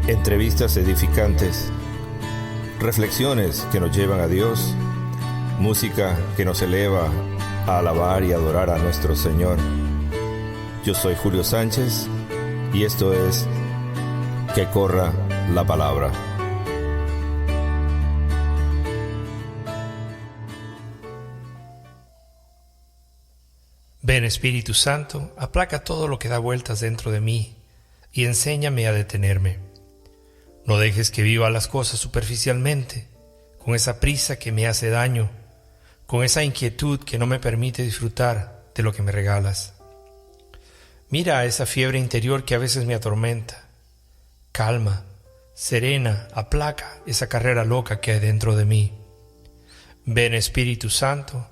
Entrevistas edificantes, reflexiones que nos llevan a Dios, música que nos eleva a alabar y adorar a nuestro Señor. Yo soy Julio Sánchez y esto es Que Corra la Palabra. Ven, Espíritu Santo, aplaca todo lo que da vueltas dentro de mí y enséñame a detenerme. No dejes que viva las cosas superficialmente, con esa prisa que me hace daño, con esa inquietud que no me permite disfrutar de lo que me regalas. Mira a esa fiebre interior que a veces me atormenta. Calma, serena, aplaca esa carrera loca que hay dentro de mí. Ven, Espíritu Santo,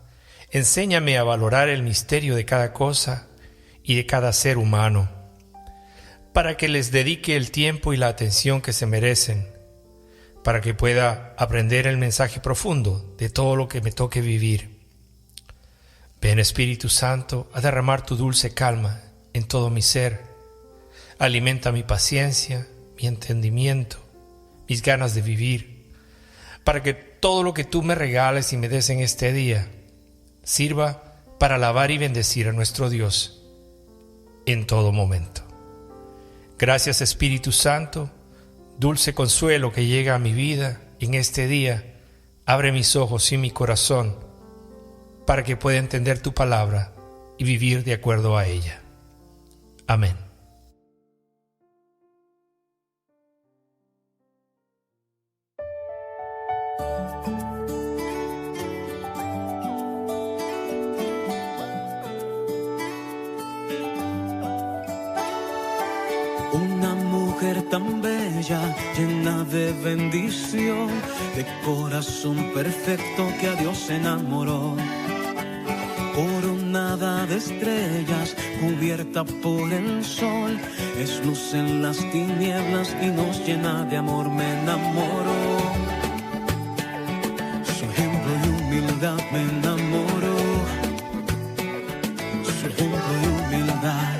enséñame a valorar el misterio de cada cosa y de cada ser humano, para que les dedique el tiempo y la atención que se merecen, para que pueda aprender el mensaje profundo de todo lo que me toque vivir. Ven, Espíritu Santo, a derramar tu dulce calma en todo mi ser. Alimenta mi paciencia, mi entendimiento, mis ganas de vivir, para que todo lo que tú me regales y me des en este día sirva para alabar y bendecir a nuestro Dios en todo momento. Gracias, Espíritu Santo, dulce consuelo que llega a mi vida en este día. Abre mis ojos y mi corazón para que pueda entender tu palabra y vivir de acuerdo a ella. Amén. Una mujer tan bella, llena de bendición, de corazón perfecto que a Dios enamoró. Coronada de estrellas, cubierta por el sol, es luz en las tinieblas y nos llena de amor. Me enamoró. Su ejemplo y humildad me enamoró. Su ejemplo y humildad.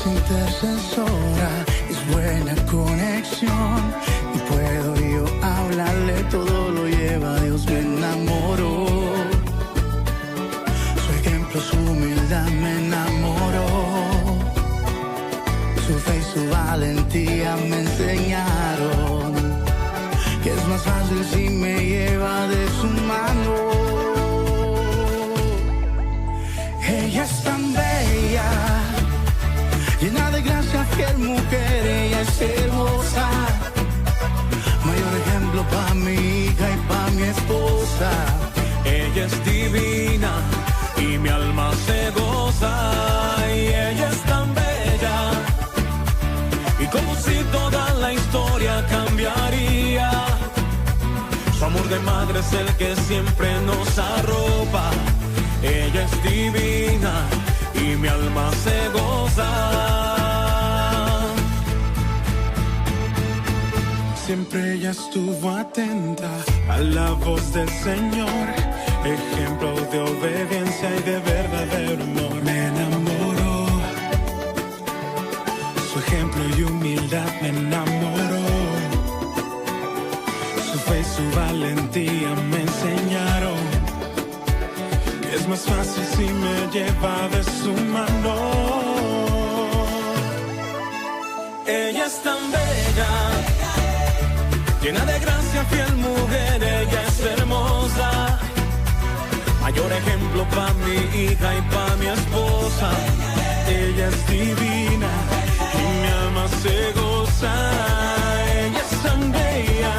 Intercesora, es buena conexión y puedo yo hablarle, todo lo lleva a Dios. Me enamoró, su ejemplo, su humildad me enamoró, su fe y su valentía me enseñaron que es más fácil si me lleva de su mano. Ella es tan bella, llena de gracia, fiel mujer, ella es hermosa. Mayor ejemplo para mi hija y para mi esposa. Ella es divina y mi alma se goza. Y ella es tan bella, y como si toda la historia cambiaría. Su amor de madre es el que siempre nos arropa. Ella es divina y mi alma se goza. Siempre ella estuvo atenta a la voz del Señor, ejemplo de obediencia y de verdadero amor. Me enamoró, su ejemplo y humildad me enamoró, su fe y su valentía me enseñaron. Es más fácil si me lleva de su mano. Ella es tan bella, llena de gracia, fiel mujer, ella es hermosa. Mayor ejemplo para mi hija y para mi esposa. Ella es divina y mi alma se goza. Ella es tan bella,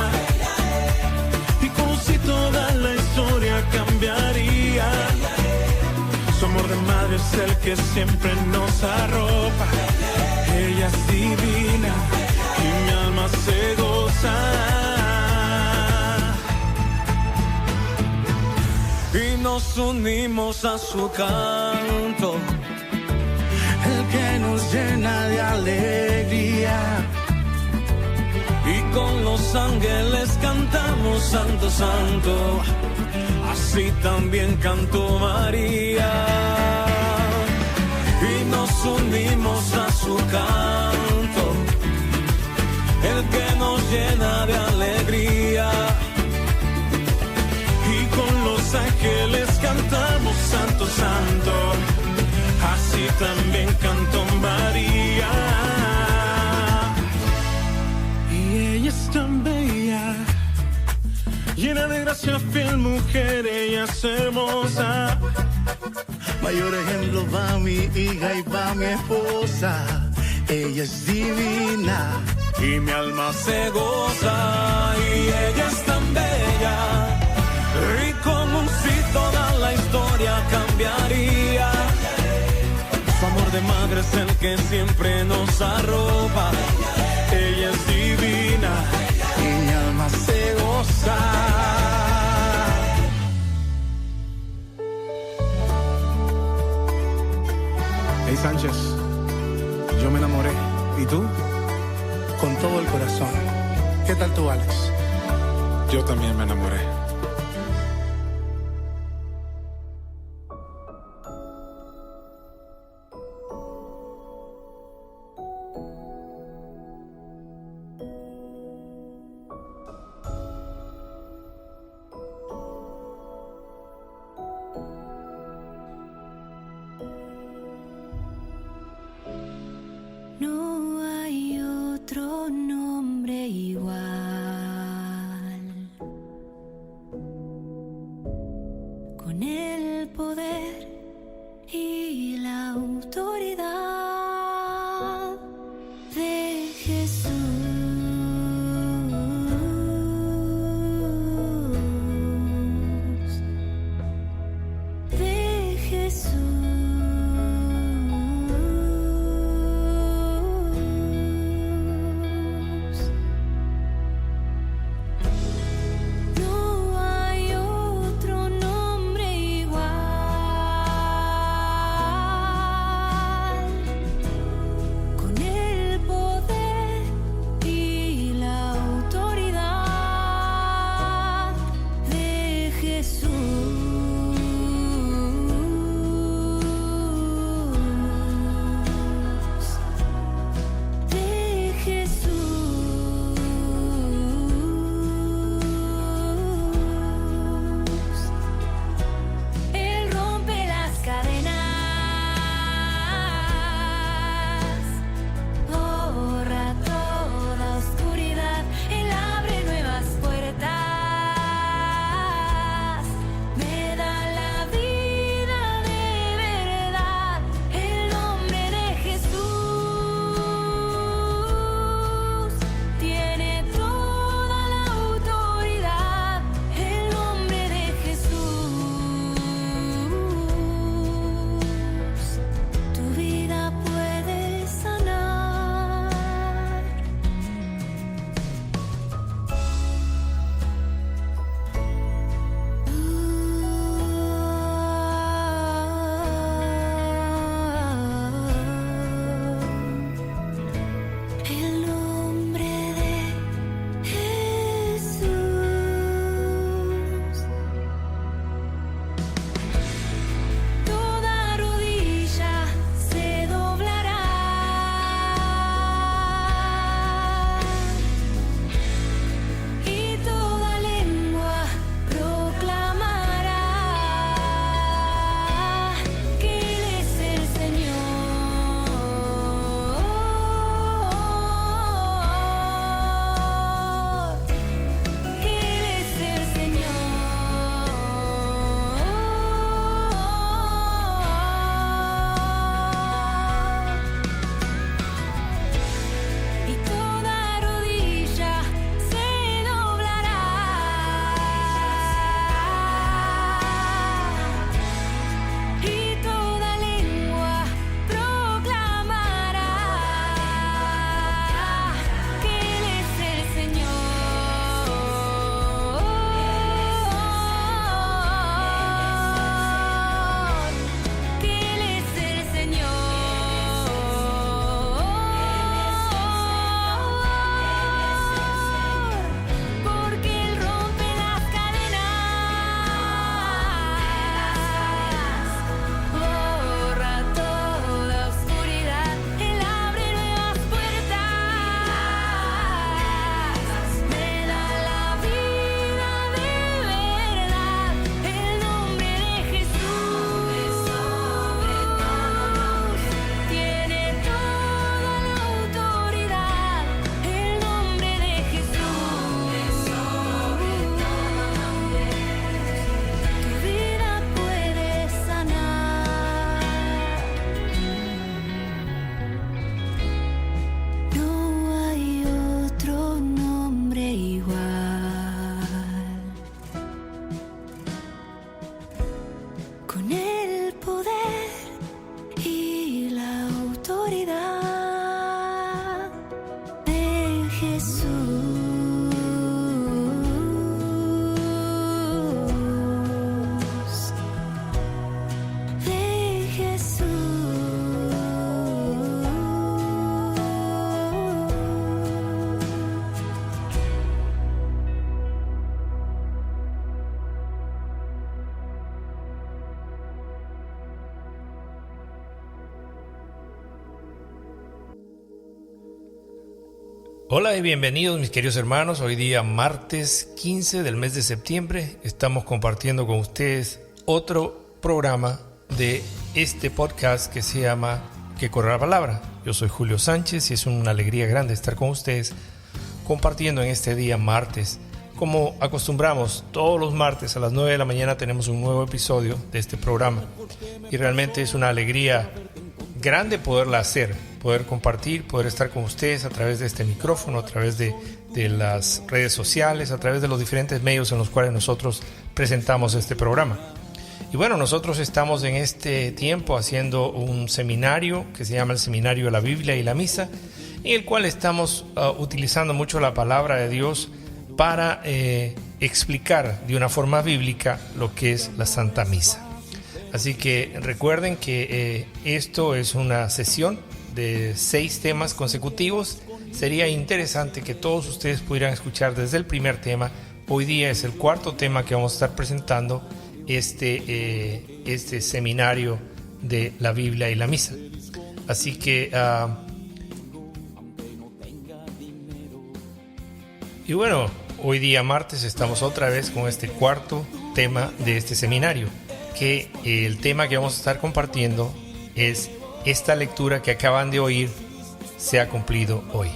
y como si toda la historia cambiaría. Su amor de madre es el que siempre nos arropa. Ella es divina y mi alma se goza. Y nos unimos a su canto, el que nos llena de alegría. Y con los ángeles cantamos Santo, Santo. Así también cantó María. Y nos unimos a su canto, llena de alegría. Y con los ángeles cantamos Santo, Santo, así también cantó María. Y ella es tan bella, llena de gracia, fiel mujer, ella es hermosa. Mayor ejemplo va mi hija y va mi esposa. Ella es divina y mi alma se goza. Y ella es tan bella, y como si toda la historia cambiaría. Su amor de madre es el que siempre nos arropa. Ella es divina y mi alma se goza. Hey Sánchez, yo me enamoré. ¿Y tú? Con todo el corazón. ¿Qué tal tú, Alex? Yo también me enamoré. No hay otro nombre igual, con el poder y la autoridad de Jesús, de Jesús. Hola y bienvenidos mis queridos hermanos. Hoy día martes 15 del mes de septiembre estamos compartiendo con ustedes otro programa de este podcast que se llama Que corra la palabra. Yo soy Julio Sánchez y es una alegría grande estar con ustedes compartiendo en este día martes. Como acostumbramos, todos los martes a las 9 de la mañana tenemos un nuevo episodio de este programa y realmente es una alegría grande poderla hacer, poder compartir, poder estar con ustedes a través de este micrófono, a través de las redes sociales, a través de los diferentes medios en los cuales nosotros presentamos este programa. Y bueno, nosotros estamos en este tiempo haciendo un seminario que se llama el Seminario de la Biblia y la Misa, en el cual estamos utilizando mucho la palabra de Dios para explicar de una forma bíblica lo que es la Santa Misa. Así que recuerden que esto es una sesión de 6 temas consecutivos. Sería interesante que todos ustedes pudieran escuchar desde el primer tema. Hoy día es el cuarto tema que vamos a estar presentando este seminario de la Biblia y la Misa. Así que y bueno, hoy día martes estamos otra vez con este cuarto tema de este seminario, que el tema que vamos a estar compartiendo es esta lectura que acaban de oír se ha cumplido hoy.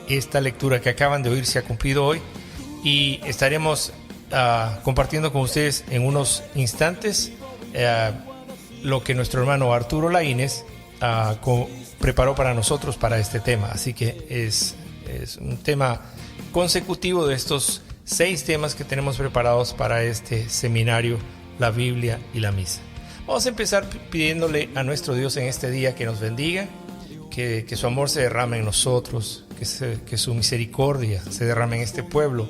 Esta lectura que acaban de oír se ha cumplido hoy y estaremos compartiendo con ustedes en unos instantes lo que nuestro hermano Arturo Laínez preparó para nosotros para este tema. Así que es un tema consecutivo de estos 6 temas que tenemos preparados para este seminario, la Biblia y la Misa. Vamos a empezar pidiéndole a nuestro Dios en este día que nos bendiga, que su amor se derrame en nosotros, que su misericordia se derrame en este pueblo,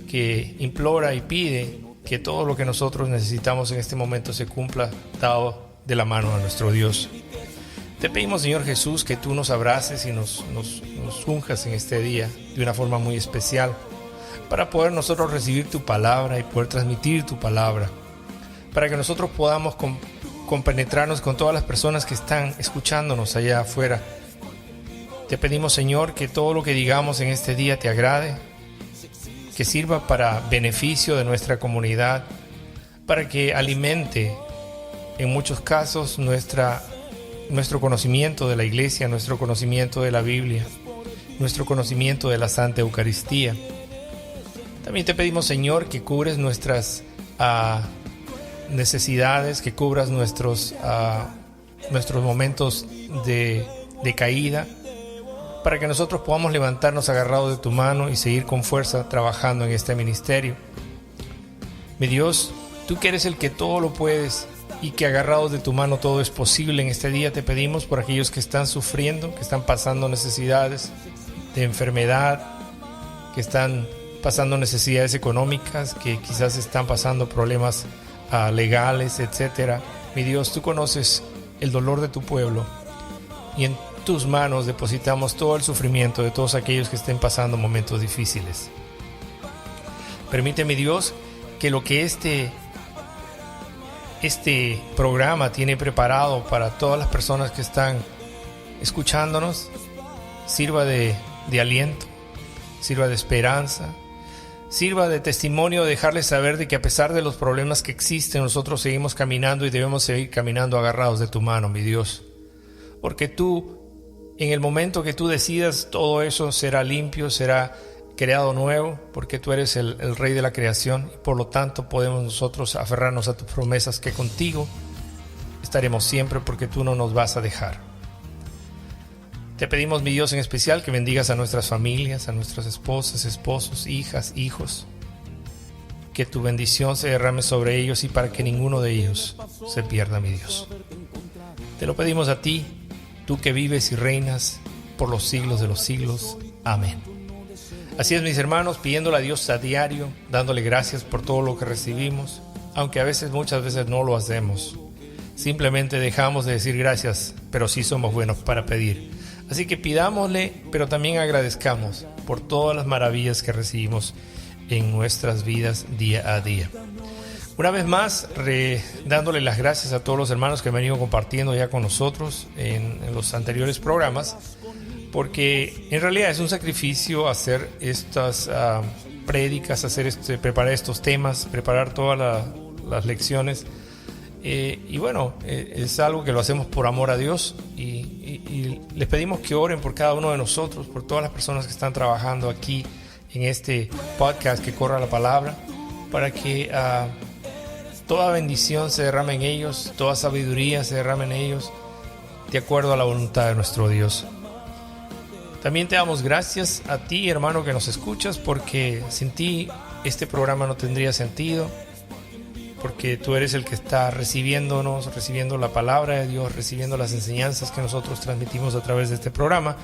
que implora y pide que todo lo que nosotros necesitamos en este momento se cumpla dado de la mano a nuestro Dios. Te pedimos, Señor Jesús, que tú nos abraces y nos unjas en este día de una forma muy especial para poder nosotros recibir tu palabra y poder transmitir tu palabra, para que nosotros podamos compenetrarnos con todas las personas que están escuchándonos allá afuera. Te pedimos, Señor, que todo lo que digamos en este día te agrade, que sirva para beneficio de nuestra comunidad, para que alimente en muchos casos nuestro conocimiento de la Iglesia, nuestro conocimiento de la Biblia, nuestro conocimiento de la Santa Eucaristía. También te pedimos, Señor, que cubres nuestras necesidades, que cubras nuestros momentos de caída, para que nosotros podamos levantarnos agarrados de tu mano y seguir con fuerza trabajando en este ministerio. Mi Dios, tú que eres el que todo lo puedes y que agarrados de tu mano todo es posible, en este día te pedimos por aquellos que están sufriendo, que están pasando necesidades de enfermedad, que están pasando necesidades económicas, que quizás están pasando problemas legales, etcétera. Mi Dios, tú conoces el dolor de tu pueblo y en tus manos depositamos todo el sufrimiento de todos aquellos que estén pasando momentos difíciles. Permíteme, Dios, que lo que este programa tiene preparado para todas las personas que están escuchándonos sirva de aliento, sirva de esperanza, sirva de testimonio, dejarles saber de que a pesar de los problemas que existen, nosotros seguimos caminando y debemos seguir caminando agarrados de tu mano, mi Dios. Porque tú, en el momento que tú decidas, todo eso será limpio, será creado nuevo, porque tú eres el Rey de la creación y por lo tanto podemos nosotros aferrarnos a tus promesas que contigo estaremos siempre, porque tú no nos vas a dejar. Te pedimos, mi Dios, en especial que bendigas a nuestras familias, a nuestras esposas, esposos, hijas, hijos, que tu bendición se derrame sobre ellos y para que ninguno de ellos se pierda, mi Dios. Te lo pedimos a ti, tú que vives y reinas por los siglos de los siglos. Amén. Así es, mis hermanos, pidiéndole a Dios a diario, dándole gracias por todo lo que recibimos, aunque muchas veces no lo hacemos. Simplemente dejamos de decir gracias, pero sí somos buenos para pedir. Así que pidámosle, pero también agradezcamos por todas las maravillas que recibimos en nuestras vidas día a día. Una vez más, dándole las gracias a todos los hermanos que han venido compartiendo ya con nosotros en los anteriores programas, porque en realidad es un sacrificio hacer estas prédicas, preparar estos temas, preparar todas las lecciones. Y bueno, es algo que lo hacemos por amor a Dios y les pedimos que oren por cada uno de nosotros, por todas las personas que están trabajando aquí en este podcast que corra la palabra, para que toda bendición se derrame en ellos, toda sabiduría se derrame en ellos, de acuerdo a la voluntad de nuestro Dios. También te damos gracias a ti, hermano, que nos escuchas, porque sin ti este programa no tendría sentido, porque tú eres el que está recibiendo la palabra de Dios, recibiendo las enseñanzas que nosotros transmitimos a través de este programa,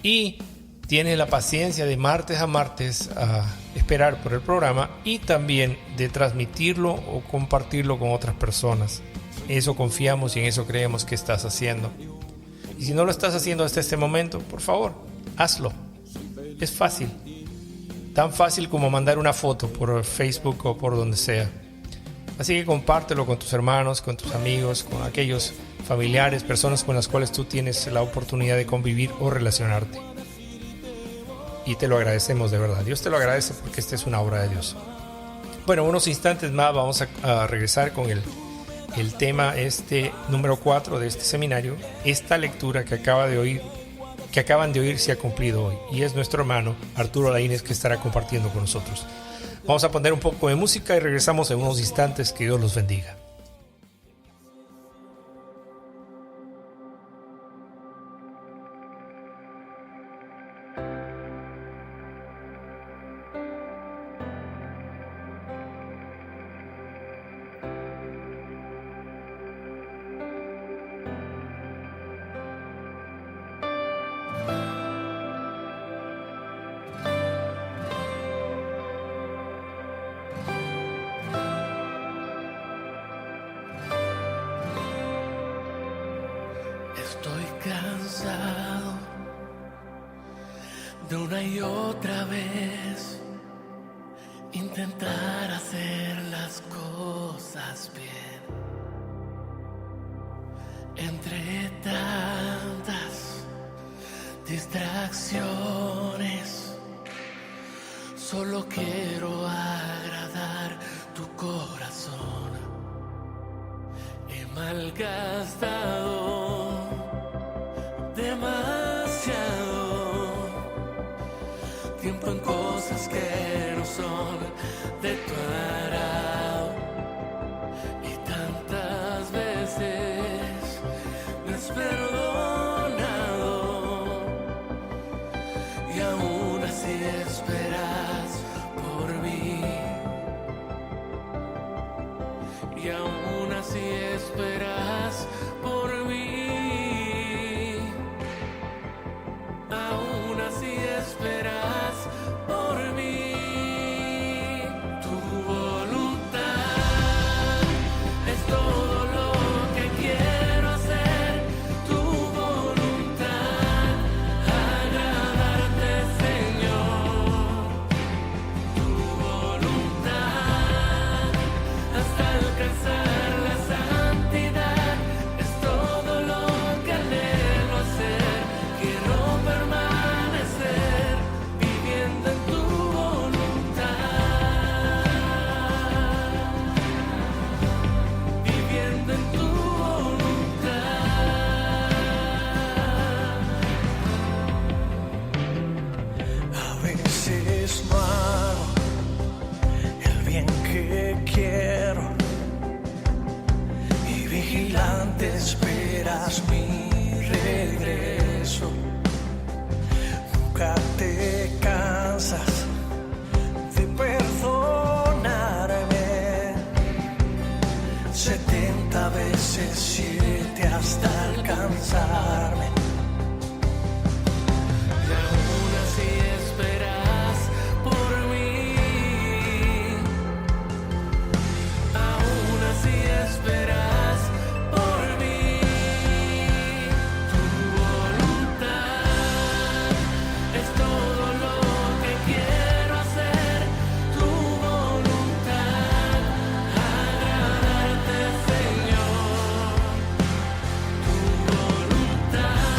y tiene la paciencia de martes a martes a esperar por el programa y también de transmitirlo o compartirlo con otras personas. Eso confiamos y en eso creemos que estás haciendo. Y si no lo estás haciendo hasta este momento, por favor, hazlo. Es fácil. Tan fácil como mandar una foto por Facebook o por donde sea. Así que compártelo con tus hermanos, con tus amigos, con aquellos familiares, personas con las cuales tú tienes la oportunidad de convivir o relacionarte. Y te lo agradecemos de verdad. Dios te lo agradece porque esta es una obra de Dios. Bueno, unos instantes más vamos a regresar con el tema número 4 de este seminario. Esta lectura que acaban de oír se ha cumplido hoy. Y es nuestro hermano Arturo Laínez que estará compartiendo con nosotros. Vamos a poner un poco de música y regresamos en unos instantes. Que Dios los bendiga. Estoy cansado de una y otra vez intentar hacer las cosas bien. Entre tantas distracciones, solo quiero agradar tu corazón. He malgastado demasiado tiempo en cosas que no son de tu agrado, y tantas veces me has perdonado y aún así esperas por mí, y aún así esperas por mí. Aún así esperas por mí. Tu voluntad es todo lo que quiero hacer. Tu voluntad, agradarte, Señor. Tu voluntad hasta alcanzar la santidad es todo lo que anhelo hacer. Quiero permanecer viviendo en tu voluntad, viviendo en tu voluntad. A veces no hago el bien que quiero y vigilante esperas mi regreso. Nunca te cansas de perdonarme 70 veces 7 hasta alcanzarme. Y aún así esperas por mí. Aún así esperas por mí. Tu voluntad es todo lo que quiero hacer. Tu voluntad, agradarte, Señor. Tu voluntad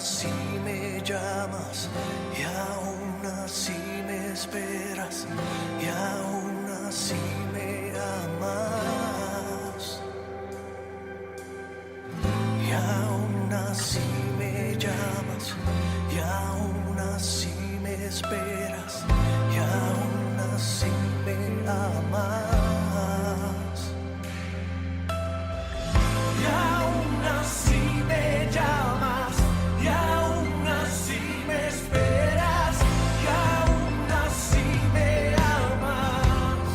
así me llamas, y aún así me esperas, y aún así me amas. Y aún así me llamas, y aún así me esperas, y aún así me amas. Y aún así me llamas, y aún así me esperas, y aún así me amas.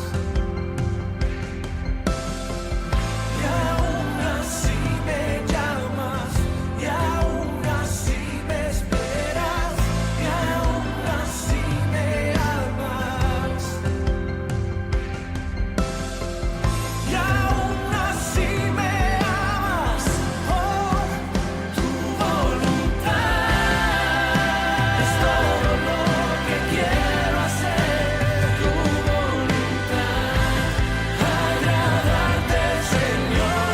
Y aún así me llamas, y aún así me esperas, y aún así me amas. Y aún así me amas, oh, tu voluntad es todo lo que quiero hacer, tu voluntad, agradarte, Señor,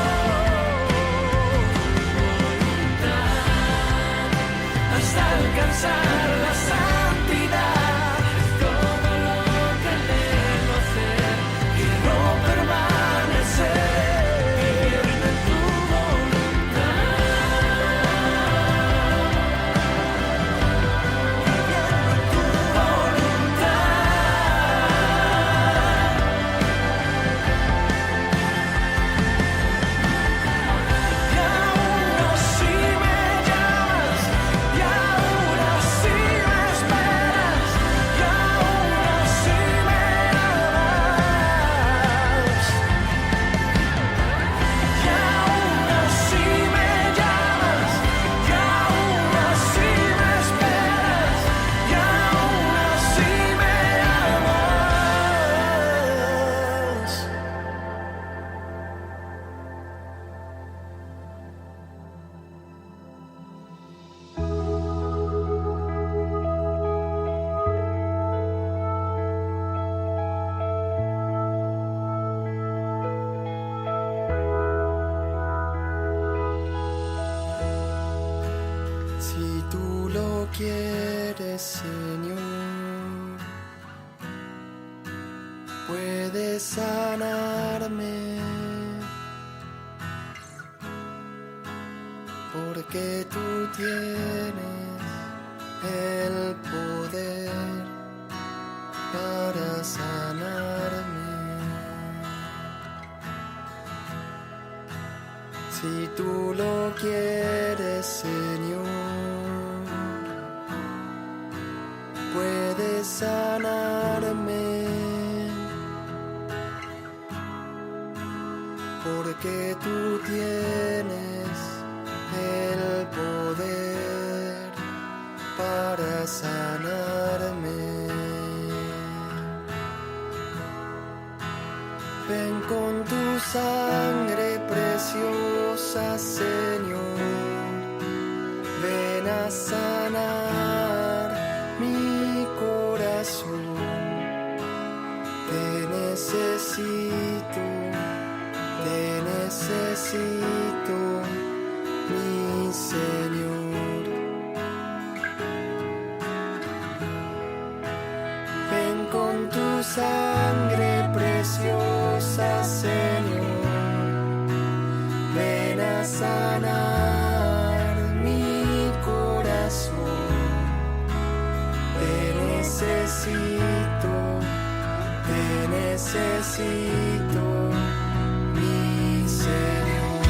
hasta alcanzar la santidad, es todo lo que anhelo hacer, quiero permanecer, viviendo en tu voluntad, viviendo en tu voluntad. Y aún así me llamas, y aún así me esperas, y aún así me amas. Y aún así me llamas, y aún así me esperas, y aún así me amas. Si tú lo quieres, Señor, puedes sanarme, porque tú tienes el poder para sanarme. Si tú lo quieres, Señor, puedes sanarme, porque tú tienes el poder para sanarme. Ven con tu sangre preciosa, Señor, ven a sanar mi corazón. Te necesito, mi Señor. Ven con tu sangre preciosa, Señor, ven a sanar mi corazón. Te necesito, mi Señor.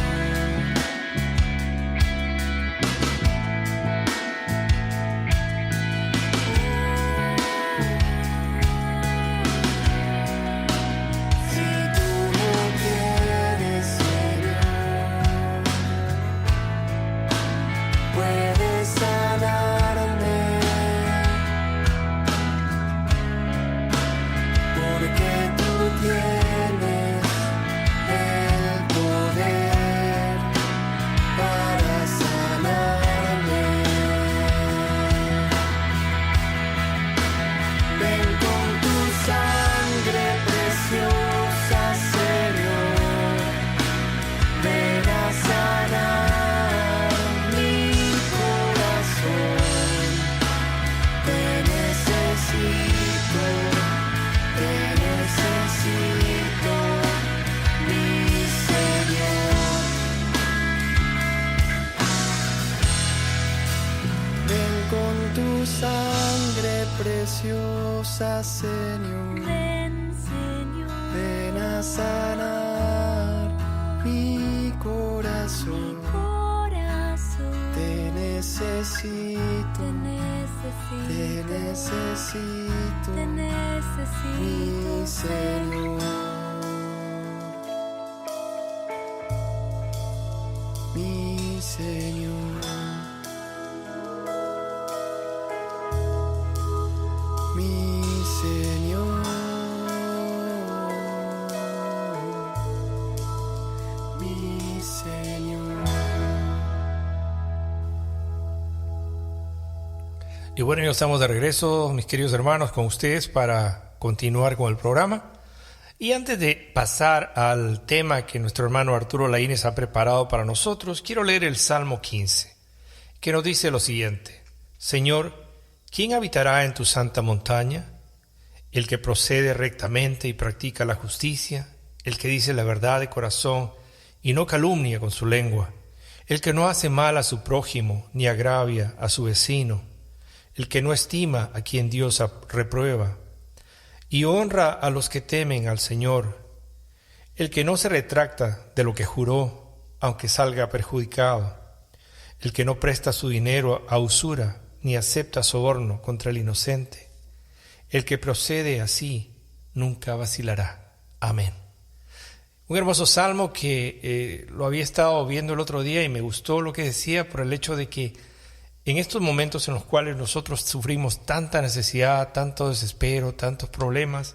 Si tú lo quieres, Señor, puedes sanarme, porque tú tienes preciosa, Señor. Ven, Señor. Ven a sanar mi corazón. Te necesito, te necesito, mi Señor. Mi Señor. Mi Señor. Mi Señor. Y bueno, ya estamos de regreso, mis queridos hermanos, con ustedes para continuar con el programa. Y antes de pasar al tema que nuestro hermano Arturo Laínez ha preparado para nosotros, quiero leer el Salmo 15, que nos dice lo siguiente: Señor, ¿quién habitará en tu santa montaña? El que procede rectamente y practica la justicia, el que dice la verdad de corazón y no calumnia con su lengua, el que no hace mal a su prójimo ni agravia a su vecino, el que no estima a quien Dios reprueba y honra a los que temen al Señor, el que no se retracta de lo que juró, aunque salga perjudicado, el que no presta su dinero a usura, ni acepta soborno contra el inocente, el que procede así nunca vacilará. Amén. Un hermoso salmo que lo había estado viendo el otro día y me gustó lo que decía por el hecho de que en estos momentos en los cuales nosotros sufrimos tanta necesidad, tanto desespero, tantos problemas,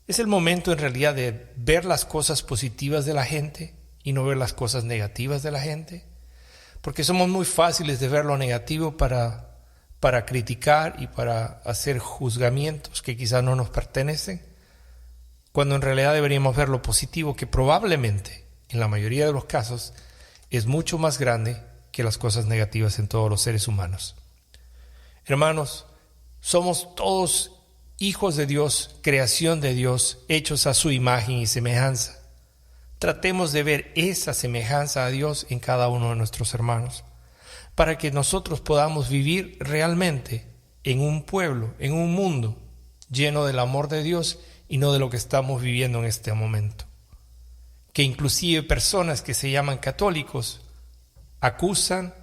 es el momento en realidad de ver las cosas positivas de la gente y no ver las cosas negativas de la gente, porque somos muy fáciles de ver lo negativo para criticar y para hacer juzgamientos que quizás no nos pertenecen, cuando en realidad deberíamos ver lo positivo, que probablemente, en la mayoría de los casos, es mucho más grande que las cosas negativas en todos los seres humanos. Hermanos, somos todos hijos de Dios, creación de Dios, hechos a su imagen y semejanza. Tratemos de ver esa semejanza a Dios en cada uno de nuestros hermanos, para que nosotros podamos vivir realmente en un pueblo, en un mundo lleno del amor de Dios y no de lo que estamos viviendo en este momento. Que inclusive personas que se llaman católicos acusan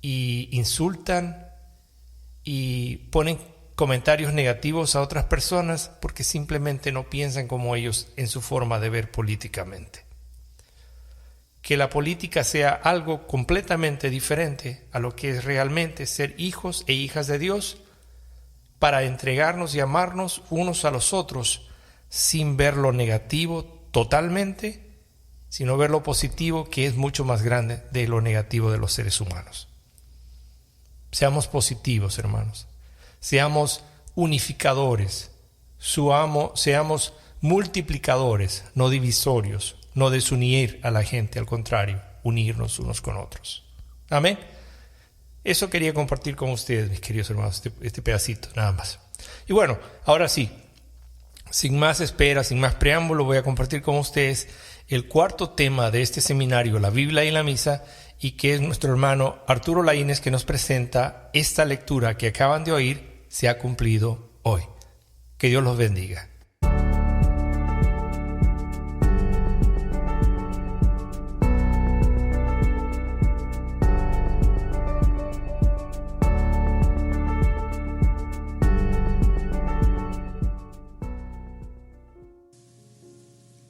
y insultan y ponen comentarios negativos a otras personas porque simplemente no piensan como ellos en su forma de ver políticamente. Que la política sea algo completamente diferente a lo que es realmente ser hijos e hijas de Dios, para entregarnos y amarnos unos a los otros sin ver lo negativo totalmente, sino ver lo positivo, que es mucho más grande de lo negativo de los seres humanos. Seamos positivos, hermanos. Seamos unificadores. Seamos multiplicadores, no divisorios, no desunir a la gente, al contrario, unirnos unos con otros. Amén. Eso quería compartir con ustedes, mis queridos hermanos, este pedacito, nada más. Y bueno, ahora sí, sin más espera, sin más preámbulo, voy a compartir con ustedes el cuarto tema de este seminario, la Biblia y la Misa, y que es nuestro hermano Arturo Laínez, que nos presenta esta lectura que acaban de oír, se ha cumplido hoy. Que Dios los bendiga.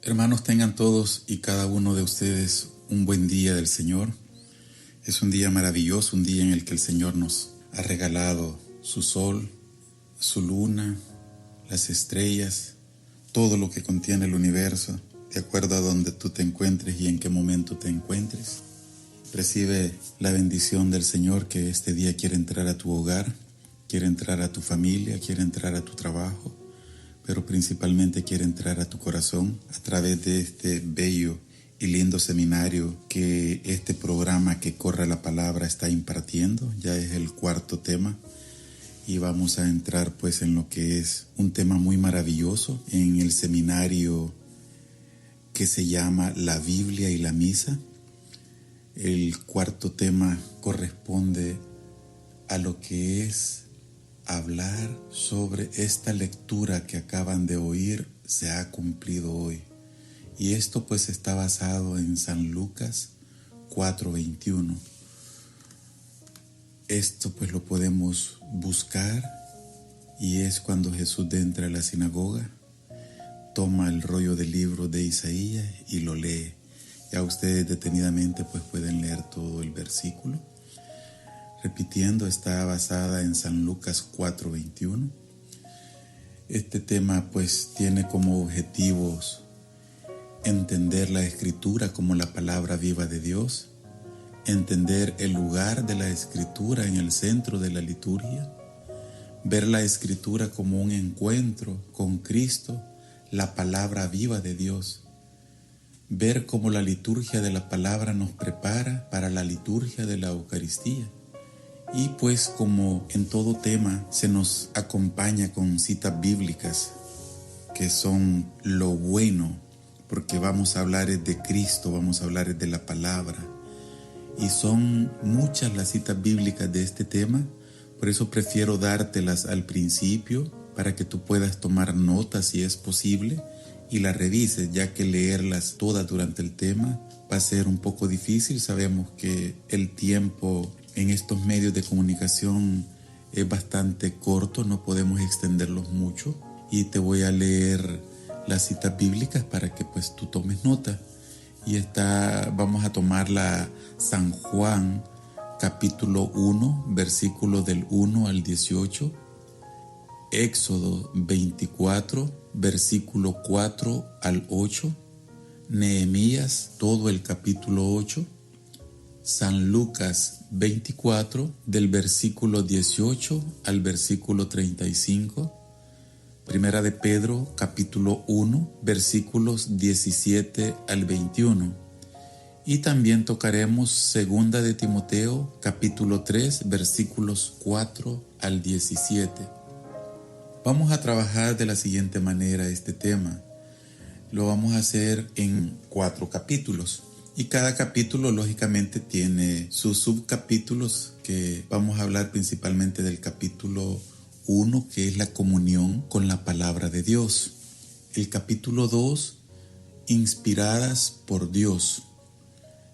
Hermanos, tengan todos y cada uno de ustedes un buen día del Señor. Es un día maravilloso, un día en el que el Señor nos ha regalado su sol, su luna, las estrellas, todo lo que contiene el universo, de acuerdo a donde tú te encuentres y en qué momento te encuentres. Recibe la bendición del Señor, que este día quiere entrar a tu hogar, quiere entrar a tu familia, quiere entrar a tu trabajo, pero principalmente quiere entrar a tu corazón a través de este bello y lindo seminario que este programa que corre la palabra está impartiendo. Ya es el cuarto tema y vamos a entrar pues en lo que es un tema muy maravilloso en el seminario que se llama La Biblia y la Misa. El cuarto tema corresponde a lo que es hablar sobre esta lectura que acaban de oír se ha cumplido hoy. Y esto pues está basado en San Lucas 4:21. Esto pues lo podemos buscar y es cuando Jesús entra a la sinagoga, toma el rollo del libro de Isaías y lo lee. Ya ustedes detenidamente pues pueden leer todo el versículo. Repitiendo, está basada en San Lucas 4:21. Este tema pues tiene como objetivos entender la Escritura como la palabra viva de Dios, entender el lugar de la Escritura en el centro de la liturgia, ver la Escritura como un encuentro con Cristo, la palabra viva de Dios, ver cómo la liturgia de la palabra nos prepara para la liturgia de la Eucaristía. Y pues como en todo tema se nos acompaña con citas bíblicas que son lo bueno, porque vamos a hablar de Cristo, vamos a hablar de la palabra. Y son muchas las citas bíblicas de este tema, por eso prefiero dártelas al principio para que tú puedas tomar notas si es posible y las revises, ya que leerlas todas durante el tema va a ser un poco difícil. Sabemos que el tiempo en estos medios de comunicación es bastante corto, no podemos extenderlos mucho, y te voy a leer las citas bíblicas para que pues tú tomes nota. Y vamos a tomar la San Juan capítulo 1, versículos del 1 al 18, Éxodo 24, versículo 4 al 8, Nehemías, todo el capítulo 8, San Lucas 24, del versículo 18 al versículo 35, Primera de Pedro, capítulo 1, versículos 17 al 21. Y también tocaremos Segunda de Timoteo, capítulo 3, versículos 4 al 17. Vamos a trabajar de la siguiente manera este tema. Lo vamos a hacer en 4 capítulos. Y cada capítulo lógicamente tiene sus subcapítulos, que vamos a hablar principalmente del capítulo 1, que es la comunión con la palabra de Dios. El capítulo 2, inspiradas por Dios.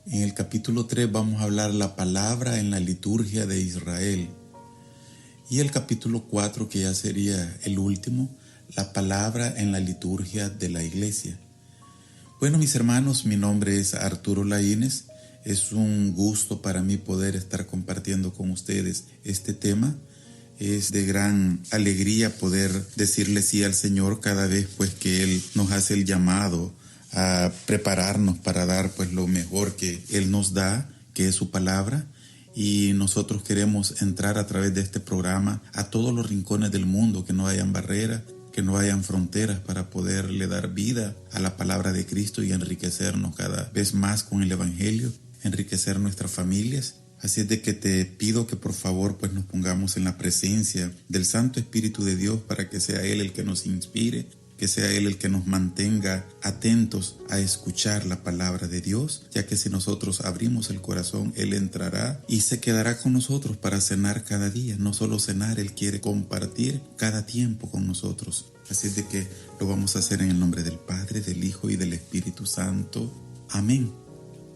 En el capítulo 3 vamos a hablar la palabra en la liturgia de Israel. Y el capítulo 4, que ya sería el último, la palabra en la liturgia de la iglesia. Bueno, mis hermanos, mi nombre es Arturo Laínez. Es un gusto para mí poder estar compartiendo con ustedes este tema. Es de gran alegría poder decirle sí al Señor cada vez pues que Él nos hace el llamado a prepararnos para dar pues lo mejor que Él nos da, que es su palabra. Y nosotros queremos entrar a través de este programa a todos los rincones del mundo, que no hayan barreras, que no hayan fronteras, para poderle dar vida a la palabra de Cristo y enriquecernos cada vez más con el Evangelio, enriquecer nuestras familias. Así es de que te pido que por favor pues nos pongamos en la presencia del Santo Espíritu de Dios para que sea Él el que nos inspire, que sea Él el que nos mantenga atentos a escuchar la palabra de Dios, ya que si nosotros abrimos el corazón, Él entrará y se quedará con nosotros para cenar cada día. No solo cenar, Él quiere compartir cada tiempo con nosotros. Así es de que lo vamos a hacer en el nombre del Padre, del Hijo y del Espíritu Santo. Amén.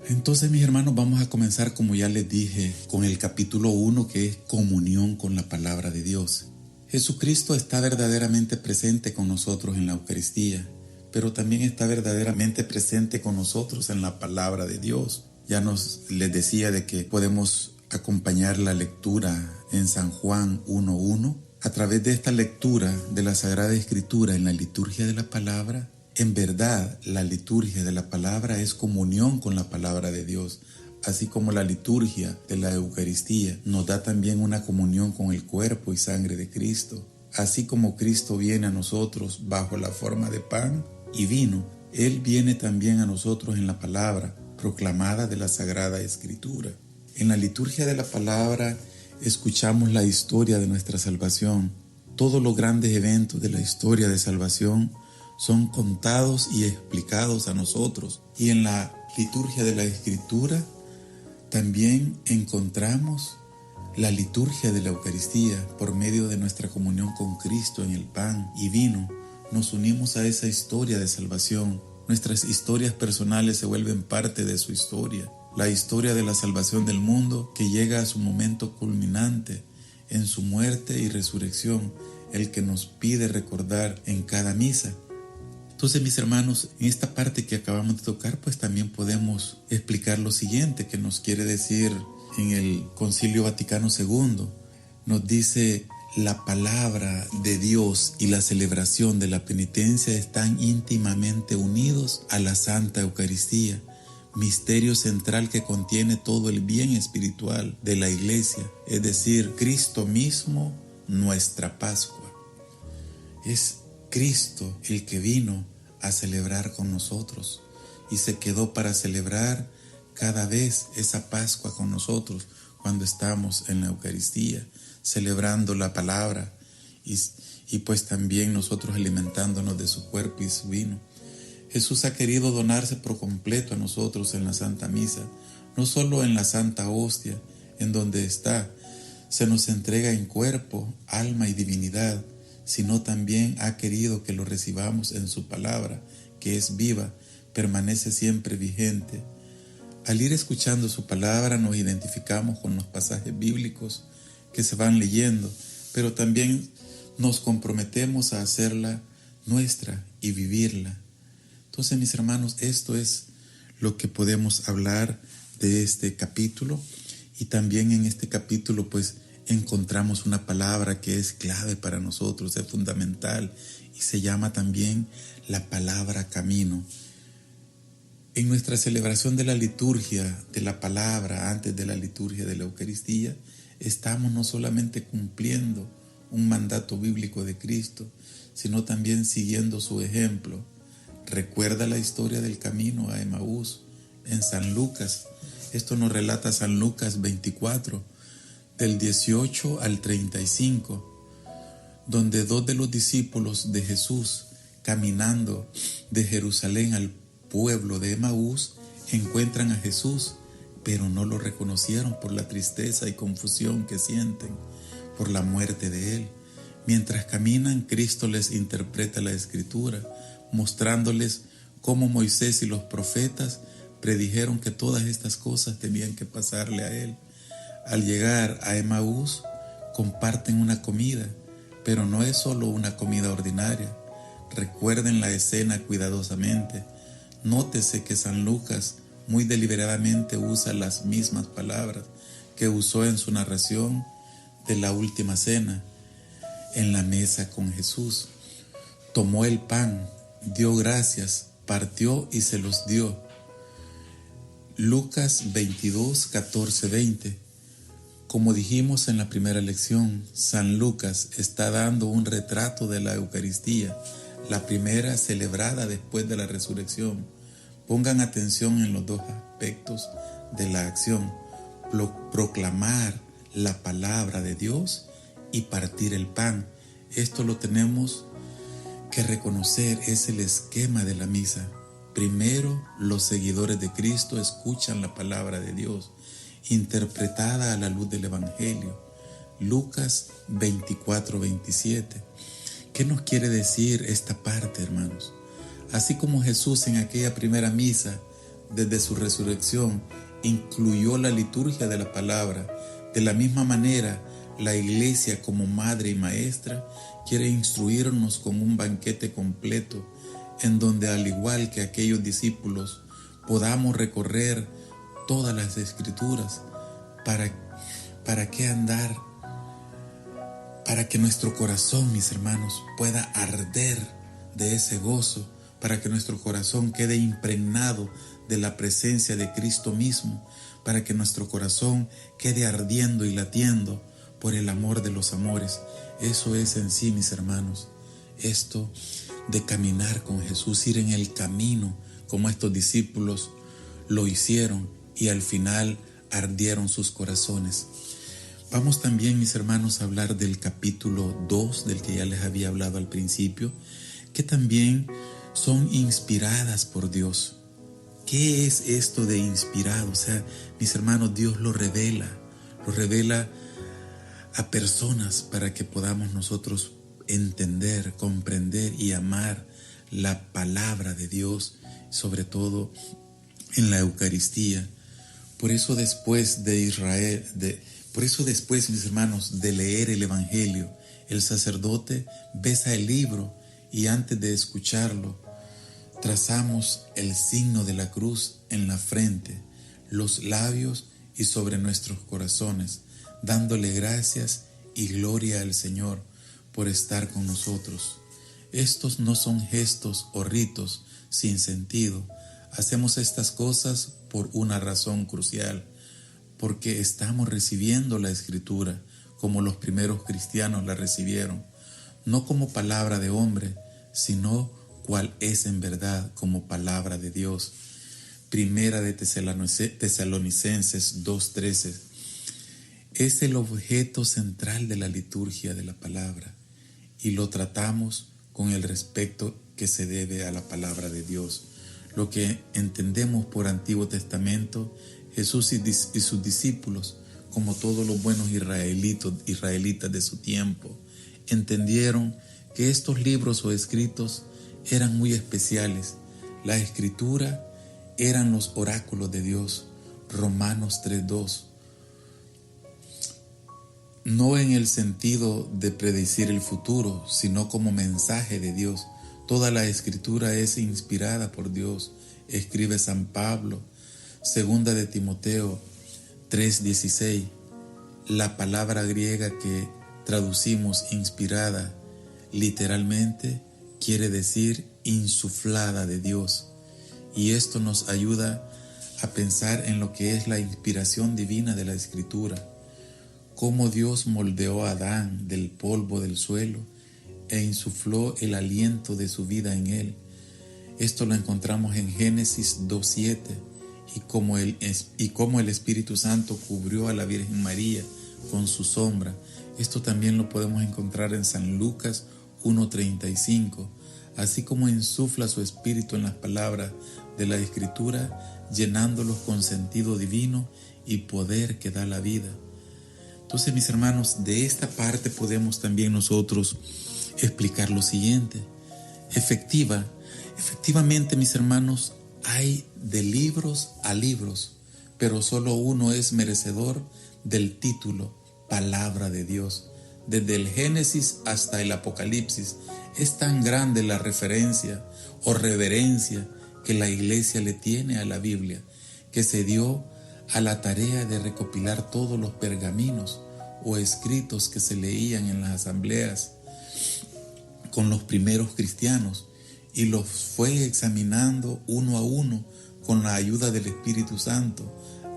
Entonces, mis hermanos, vamos a comenzar, como ya les dije, con el capítulo 1, que es comunión con la palabra de Dios. Jesucristo está verdaderamente presente con nosotros en la Eucaristía, pero también está verdaderamente presente con nosotros en la palabra de Dios. Ya les decía de que podemos acompañar la lectura en San Juan 1:1. A través de esta lectura de la Sagrada Escritura en la liturgia de la palabra, en verdad la liturgia de la palabra es comunión con la palabra de Dios. Así como la liturgia de la Eucaristía nos da también una comunión con el cuerpo y sangre de Cristo. Así como Cristo viene a nosotros bajo la forma de pan y vino, Él viene también a nosotros en la palabra proclamada de la Sagrada Escritura. En la liturgia de la palabra escuchamos la historia de nuestra salvación. Todos los grandes eventos de la historia de salvación son contados y explicados a nosotros. Y en la liturgia de la Escritura también encontramos La liturgia de la Eucaristía, por medio de nuestra comunión con Cristo en el pan y vino, nos unimos a esa historia de salvación. Nuestras historias personales se vuelven parte de su historia. La historia de la salvación del mundo que llega a su momento culminante en su muerte y resurrección, el que nos pide recordar en cada misa. Entonces, mis hermanos, en esta parte que acabamos de tocar, pues también podemos explicar lo siguiente que nos quiere decir en el Concilio Vaticano II. Nos dice: la palabra de Dios y la celebración de la penitencia están íntimamente unidos a la Santa Eucaristía, misterio central que contiene todo el bien espiritual de la Iglesia, es decir, Cristo mismo, nuestra Pascua. Es Cristo el que vino a celebrar con nosotros y se quedó para celebrar cada vez esa Pascua con nosotros cuando estamos en la Eucaristía, celebrando la palabra y pues también nosotros alimentándonos de su cuerpo y su vino. Jesús ha querido donarse por completo a nosotros en la Santa Misa, no solo en la Santa Hostia, en donde se nos entrega en cuerpo, alma y divinidad, sino también ha querido que lo recibamos en su palabra, que es viva, permanece siempre vigente. Al ir escuchando su palabra nos identificamos con los pasajes bíblicos que se van leyendo, pero también nos comprometemos a hacerla nuestra y vivirla. Entonces, mis hermanos, esto es lo que podemos hablar de este capítulo. Y también en este capítulo pues encontramos una palabra que es clave para nosotros, es fundamental, y se llama también la palabra camino. En nuestra celebración de la liturgia de la palabra, antes de la liturgia de la Eucaristía, estamos no solamente cumpliendo un mandato bíblico de Cristo, sino también siguiendo su ejemplo. Recuerda la historia del camino a Emaús en San Lucas. Esto nos relata San Lucas 24, del 18 al 35, donde 2 de los discípulos de Jesús, caminando de Jerusalén al pueblo de Emaús, encuentran a Jesús, pero no lo reconocieron por la tristeza y confusión que sienten por la muerte de él. Mientras caminan, Cristo les interpreta la Escritura, mostrándoles cómo Moisés y los profetas predijeron que todas estas cosas tenían que pasarle a él. Al llegar a Emaús, comparten una comida, pero no es solo una comida ordinaria. Recuerden la escena cuidadosamente. Nótese que San Lucas muy deliberadamente usa las mismas palabras que usó en su narración de la última cena, en la mesa con Jesús. Tomó el pan, dio gracias, partió y se los dio. Lucas 22, 14, 20. Como dijimos en la primera lección, San Lucas está dando un retrato de la Eucaristía, la primera celebrada después de la resurrección. Pongan atención en los dos aspectos de la acción: proclamar la palabra de Dios y partir el pan. Esto lo tenemos que reconocer, es el esquema de la misa. Primero, los seguidores de Cristo escuchan la palabra de Dios, interpretada a la luz del Evangelio. Lucas 24, 27. ¿Qué nos quiere decir esta parte, hermanos? Así como Jesús en aquella primera misa, desde su resurrección, incluyó la liturgia de la palabra, de la misma manera, la Iglesia como madre y maestra quiere instruirnos con un banquete completo, en donde, al igual que aquellos discípulos, podamos recorrer todas las Escrituras. ¿Para qué andar? Para que nuestro corazón, mis hermanos, pueda arder de ese gozo, para que nuestro corazón quede impregnado de la presencia de Cristo mismo, para que nuestro corazón quede ardiendo y latiendo por el amor de los amores. Eso es en sí, mis hermanos, esto de caminar con Jesús, ir en el camino como estos discípulos lo hicieron y al final ardieron sus corazones. Vamos también, mis hermanos, a hablar del capítulo 2, del que ya les había hablado al principio, que también son inspiradas por Dios. ¿Qué es esto de inspirado? O sea, mis hermanos, Dios lo revela a personas para que podamos nosotros entender, comprender y amar la palabra de Dios, sobre todo en la Eucaristía. Por eso después, mis hermanos, de leer el Evangelio, el sacerdote besa el libro y antes de escucharlo, trazamos el signo de la cruz en la frente, los labios y sobre nuestros corazones, dándole gracias y gloria al Señor por estar con nosotros. Estos no son gestos o ritos sin sentido. Hacemos estas cosas por una razón crucial, porque estamos recibiendo la Escritura como los primeros cristianos la recibieron, no como palabra de hombre, sino cual es en verdad como palabra de Dios. Primera de Tesalonicenses 2:13. Es el objeto central de la liturgia de la palabra y lo tratamos con el respeto que se debe a la palabra de Dios. Lo que entendemos por Antiguo Testamento, Jesús y sus discípulos, como todos los buenos israelitas de su tiempo, entendieron que estos libros o escritos eran muy especiales. La Escritura eran los oráculos de Dios. Romanos 3:2. No en el sentido de predecir el futuro, sino como mensaje de Dios. Toda la Escritura es inspirada por Dios, escribe San Pablo. Segunda de Timoteo 3:16. La palabra griega que traducimos inspirada literalmente quiere decir insuflada de Dios. Y esto nos ayuda a pensar en lo que es la inspiración divina de la Escritura. Cómo Dios moldeó a Adán del polvo del suelo e insufló el aliento de su vida en él. Esto lo encontramos en Génesis 2:7, y cómo el Espíritu Santo cubrió a la Virgen María con su sombra. Esto también lo podemos encontrar en San Lucas 1:35, así como insufla su Espíritu en las palabras de la Escritura, llenándolos con sentido divino y poder que da la vida. Entonces, mis hermanos, de esta parte podemos también nosotros explicar lo siguiente. Efectivamente, mis hermanos, hay de libros a libros, pero solo uno es merecedor del título, Palabra de Dios. Desde el Génesis hasta el Apocalipsis, es tan grande la referencia o reverencia que la Iglesia le tiene a la Biblia, que se dio a la tarea de recopilar todos los pergaminos o escritos que se leían en las asambleas con los primeros cristianos, y los fue examinando uno a uno con la ayuda del Espíritu Santo,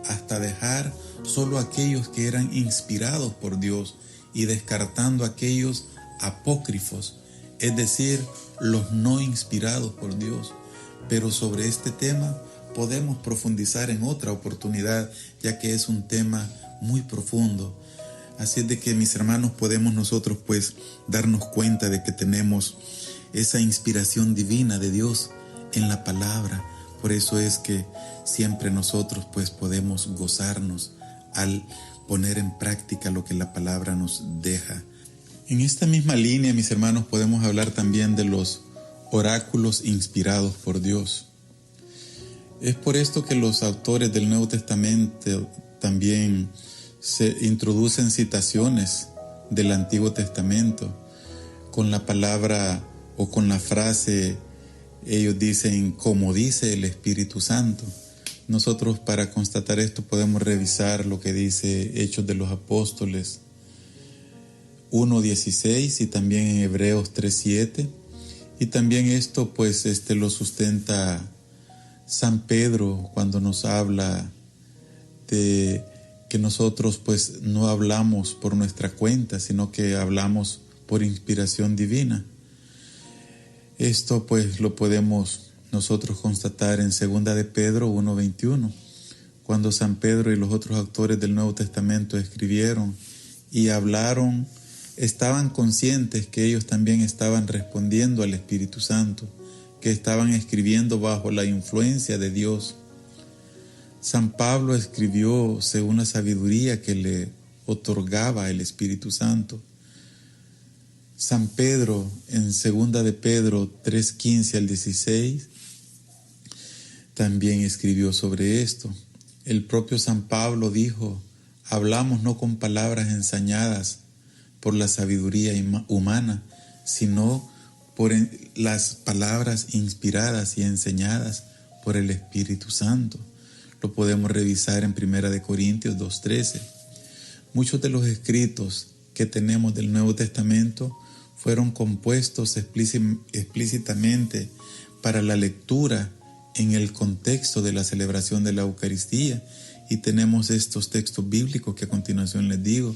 hasta dejar solo aquellos que eran inspirados por Dios y descartando aquellos apócrifos, es decir, los no inspirados por Dios. Pero sobre este tema podemos profundizar en otra oportunidad, ya que es un tema muy profundo. Así es de que, mis hermanos, podemos nosotros pues darnos cuenta de que tenemos esa inspiración divina de Dios en la palabra. Por eso es que siempre nosotros pues podemos gozarnos al poner en práctica lo que la palabra nos deja. En esta misma línea, mis hermanos, podemos hablar también de los oráculos inspirados por Dios. Es por esto que los autores del Nuevo Testamento también se introducen citaciones del Antiguo Testamento con la palabra o con la frase, ellos dicen, como dice el Espíritu Santo. Nosotros, para constatar esto, podemos revisar lo que dice Hechos de los Apóstoles 1:16 y también en Hebreos 3:7. Y también esto pues lo sustenta San Pedro cuando nos habla de que nosotros pues no hablamos por nuestra cuenta, sino que hablamos por inspiración divina. Esto pues lo podemos nosotros constatar en 2 de Pedro 1:21, cuando San Pedro y los otros autores del Nuevo Testamento escribieron y hablaron, estaban conscientes que ellos también estaban respondiendo al Espíritu Santo, que estaban escribiendo bajo la influencia de Dios. San Pablo escribió según la sabiduría que le otorgaba el Espíritu Santo. San Pedro, en 2 de Pedro 3:15 al 16, también escribió sobre esto. El propio San Pablo dijo: hablamos no con palabras ensañadas por la sabiduría humana, sino por las palabras inspiradas y enseñadas por el Espíritu Santo. Lo podemos revisar en 1 de Corintios 2:13. Muchos de los escritos que tenemos del Nuevo Testamento fueron compuestos explícitamente para la lectura en el contexto de la celebración de la Eucaristía, y tenemos estos textos bíblicos que a continuación les digo: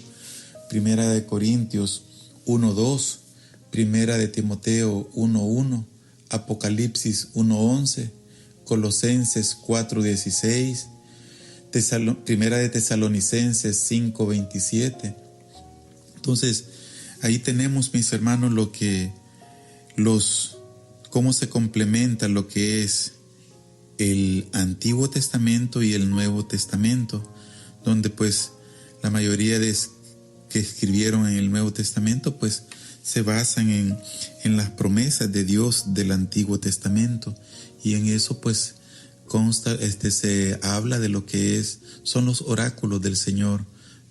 1 de Corintios 1:2, 1 de Timoteo 1:1, Apocalipsis 1:11, Colosenses 4:16, 1 de Tesalonicenses 5:27. Entonces, ahí tenemos, mis hermanos, cómo se complementa lo que es el Antiguo Testamento y el Nuevo Testamento, donde pues la mayoría que escribieron en el Nuevo Testamento pues se basan en las promesas de Dios del Antiguo Testamento, y en eso pues consta, se habla de lo que son los oráculos del Señor,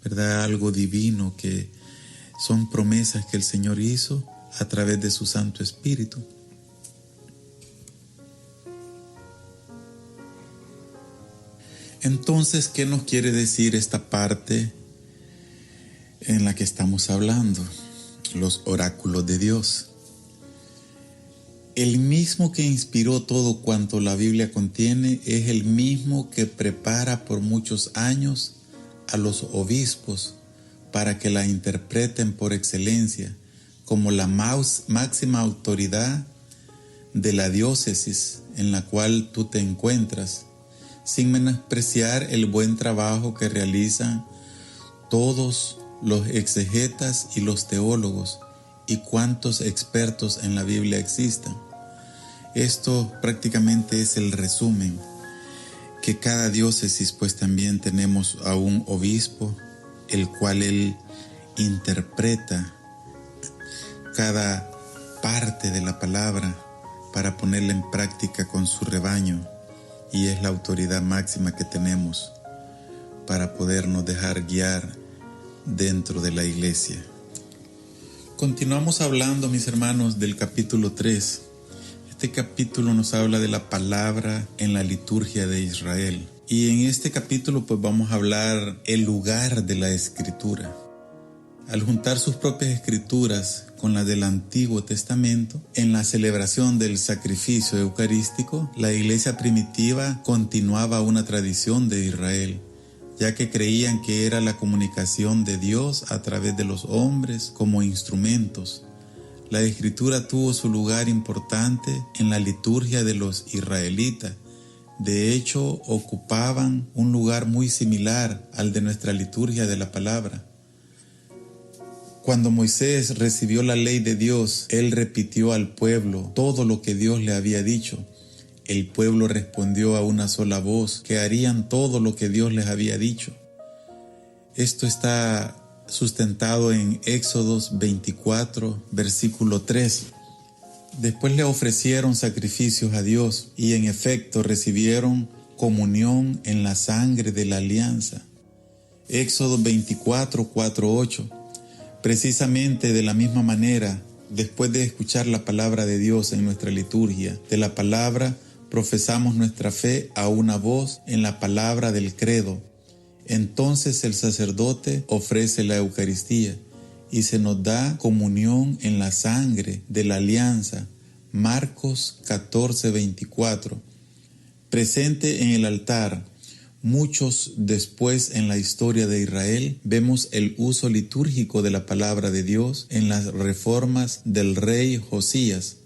¿verdad? Algo divino, que son promesas que el Señor hizo a través de su Santo Espíritu. Entonces, ¿qué nos quiere decir esta parte en la que estamos hablando? Los oráculos de Dios. El mismo que inspiró todo cuanto la Biblia contiene es el mismo que prepara por muchos años a los obispos para que la interpreten por excelencia como la máxima autoridad de la diócesis en la cual tú te encuentras, sin menospreciar el buen trabajo que realizan todos los exegetas y los teólogos y cuantos expertos en la Biblia existan. Esto prácticamente es el resumen, que cada diócesis pues también tenemos a un obispo, el cual él interpreta cada parte de la palabra para ponerla en práctica con su rebaño, y es la autoridad máxima que tenemos para podernos dejar guiar dentro de la iglesia. Continuamos hablando, mis hermanos, del capítulo 3. Este capítulo nos habla de la palabra en la liturgia de Israel. Y en este capítulo pues vamos a hablar el lugar de la escritura. Al juntar sus propias escrituras con las del Antiguo Testamento, en la celebración del sacrificio eucarístico, la iglesia primitiva continuaba una tradición de Israel, ya que creían que era la comunicación de Dios a través de los hombres como instrumentos. La escritura tuvo su lugar importante en la liturgia de los israelitas. De hecho, ocupaban un lugar muy similar al de nuestra liturgia de la palabra. Cuando Moisés recibió la ley de Dios, él repitió al pueblo todo lo que Dios le había dicho. El pueblo respondió a una sola voz que harían todo lo que Dios les había dicho. Esto está sustentado en Éxodos 24, versículo 3. Después le ofrecieron sacrificios a Dios y en efecto recibieron comunión en la sangre de la alianza. Éxodo 24, 4, 8. Precisamente de la misma manera, después de escuchar la palabra de Dios en nuestra liturgia, de la palabra profesamos nuestra fe a una voz en la palabra del credo. Entonces el sacerdote ofrece la Eucaristía y se nos da comunión en la sangre de la alianza. Marcos 14, 24. Presente en el altar, muchos después en la historia de Israel, vemos el uso litúrgico de la palabra de Dios en las reformas del rey Josías.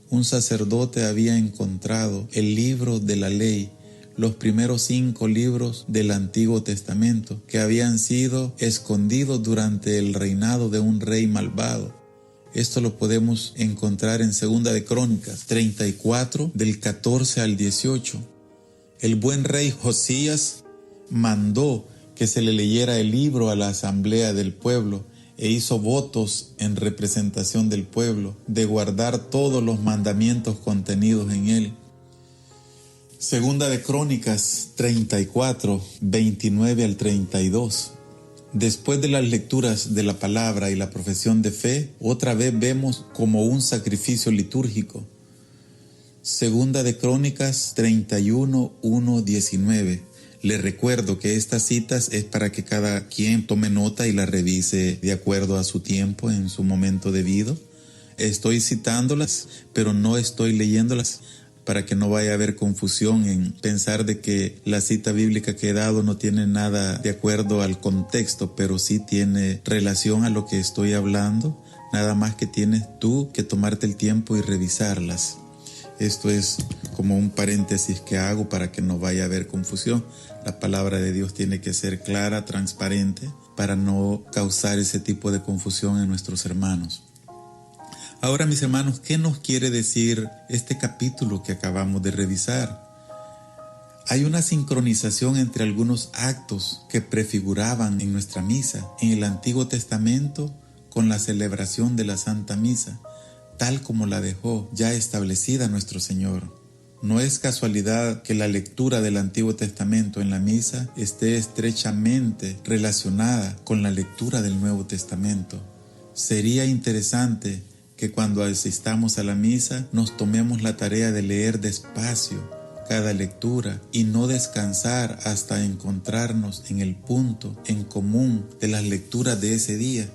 Un sacerdote había encontrado el libro de la ley, los primeros 5 libros del Antiguo Testamento, que habían sido escondidos durante el reinado de un rey malvado. Esto lo podemos encontrar en 2 de Crónicas 34, del 14 al 18. El buen rey Josías mandó que se le leyera el libro a la asamblea del pueblo e hizo votos en representación del pueblo de guardar todos los mandamientos contenidos en él. Segunda de Crónicas 34, 29 al 32. Después de las lecturas de la palabra y la profesión de fe, otra vez vemos como un sacrificio litúrgico. Segunda de Crónicas 31, 1, 19. Les recuerdo que estas citas es para que cada quien tome nota y las revise de acuerdo a su tiempo, en su momento debido. Estoy citándolas, pero no estoy leyéndolas, para que no vaya a haber confusión en pensar de que la cita bíblica que he dado no tiene nada de acuerdo al contexto, pero sí tiene relación a lo que estoy hablando, nada más que tienes tú que tomarte el tiempo y revisarlas. Esto es como un paréntesis que hago para que no vaya a haber confusión. La palabra de Dios tiene que ser clara, transparente, para no causar ese tipo de confusión en nuestros hermanos. Ahora, mis hermanos, ¿qué nos quiere decir este capítulo que acabamos de revisar? Hay una sincronización entre algunos actos que prefiguraban en nuestra misa, en el Antiguo Testamento, con la celebración de la Santa Misa, tal como la dejó ya establecida nuestro Señor. No es casualidad que la lectura del Antiguo Testamento en la misa esté estrechamente relacionada con la lectura del Nuevo Testamento. Sería interesante que cuando asistamos a la misa nos tomemos la tarea de leer despacio cada lectura y no descansar hasta encontrarnos en el punto en común de las lecturas de ese día.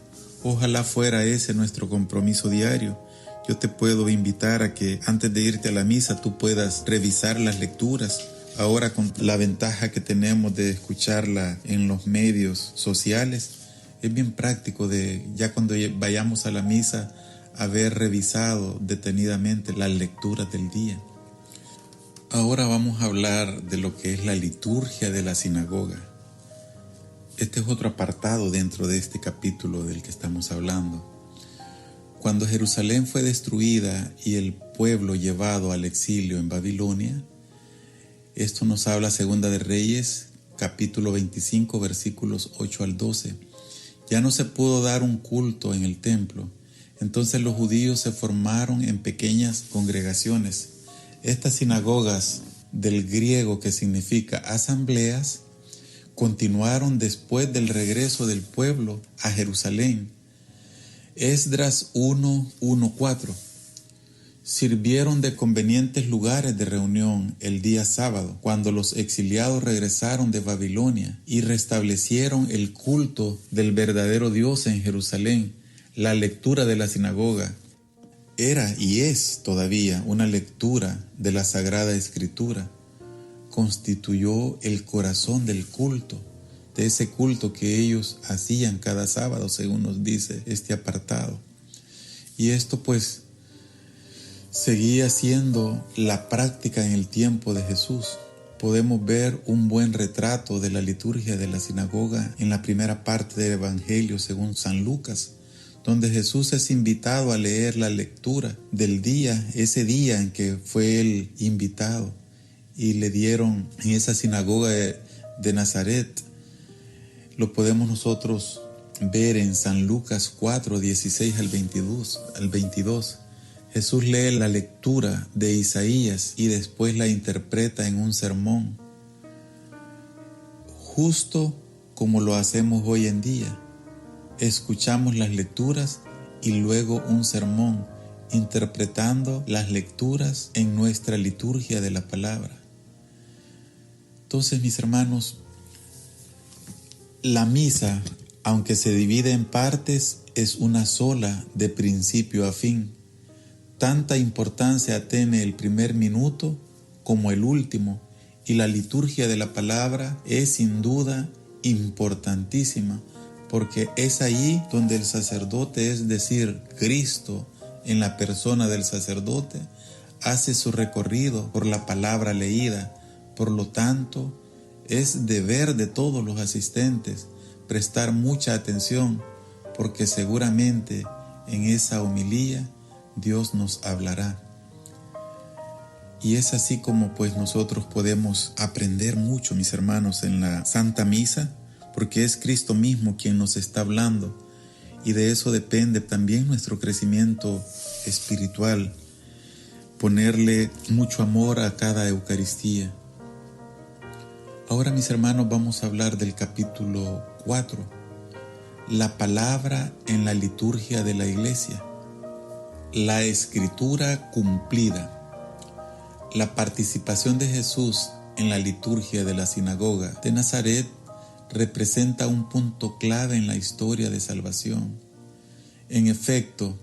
Ojalá fuera ese nuestro compromiso diario. Yo te puedo invitar a que antes de irte a la misa tú puedas revisar las lecturas. Ahora, con la ventaja que tenemos de escucharla en los medios sociales, es bien práctico de ya cuando vayamos a la misa haber revisado detenidamente las lecturas del día. Ahora vamos a hablar de lo que es la liturgia de la sinagoga. Este es otro apartado dentro de este capítulo del que estamos hablando. Cuando Jerusalén fue destruida y el pueblo llevado al exilio en Babilonia, esto nos habla Segunda de Reyes, capítulo 25, versículos 8 al 12. Ya no se pudo dar un culto en el templo, entonces los judíos se formaron en pequeñas congregaciones. Estas sinagogas, del griego que significa asambleas, continuaron después del regreso del pueblo a Jerusalén. Esdras 1:1-4. Sirvieron de convenientes lugares de reunión el día sábado, cuando los exiliados regresaron de Babilonia y restablecieron el culto del verdadero Dios en Jerusalén. La lectura de la sinagoga era y es todavía una lectura de la Sagrada Escritura. Constituyó el corazón del culto, de ese culto que ellos hacían cada sábado, según nos dice este apartado. Y esto pues seguía siendo la práctica en el tiempo de Jesús. Podemos ver un buen retrato de la liturgia de la sinagoga en la primera parte del Evangelio según San Lucas, donde Jesús es invitado a leer la lectura del día, ese día en que fue él invitado, y le dieron en esa sinagoga de Nazaret. Lo podemos nosotros ver en San Lucas 4, 16 al 22. Jesús lee la lectura de Isaías y después la interpreta en un sermón, justo como lo hacemos hoy en día. Escuchamos las lecturas y luego un sermón, interpretando las lecturas en nuestra liturgia de la palabra. Entonces, mis hermanos, la misa, aunque se divide en partes, es una sola de principio a fin. Tanta importancia tiene el primer minuto como el último, y la liturgia de la palabra es sin duda importantísima, porque es ahí donde el sacerdote, es decir, Cristo en la persona del sacerdote, hace su recorrido por la palabra leída. Por lo tanto, es deber de todos los asistentes prestar mucha atención, porque seguramente en esa homilía Dios nos hablará. Y es así como pues nosotros podemos aprender mucho, mis hermanos, en la Santa Misa, porque es Cristo mismo quien nos está hablando, y de eso depende también nuestro crecimiento espiritual, ponerle mucho amor a cada Eucaristía. Ahora, mis hermanos, vamos a hablar del capítulo 4, la palabra en la liturgia de la Iglesia, la escritura cumplida. La participación de Jesús en la liturgia de la sinagoga de Nazaret representa un punto clave en la historia de salvación. En efecto,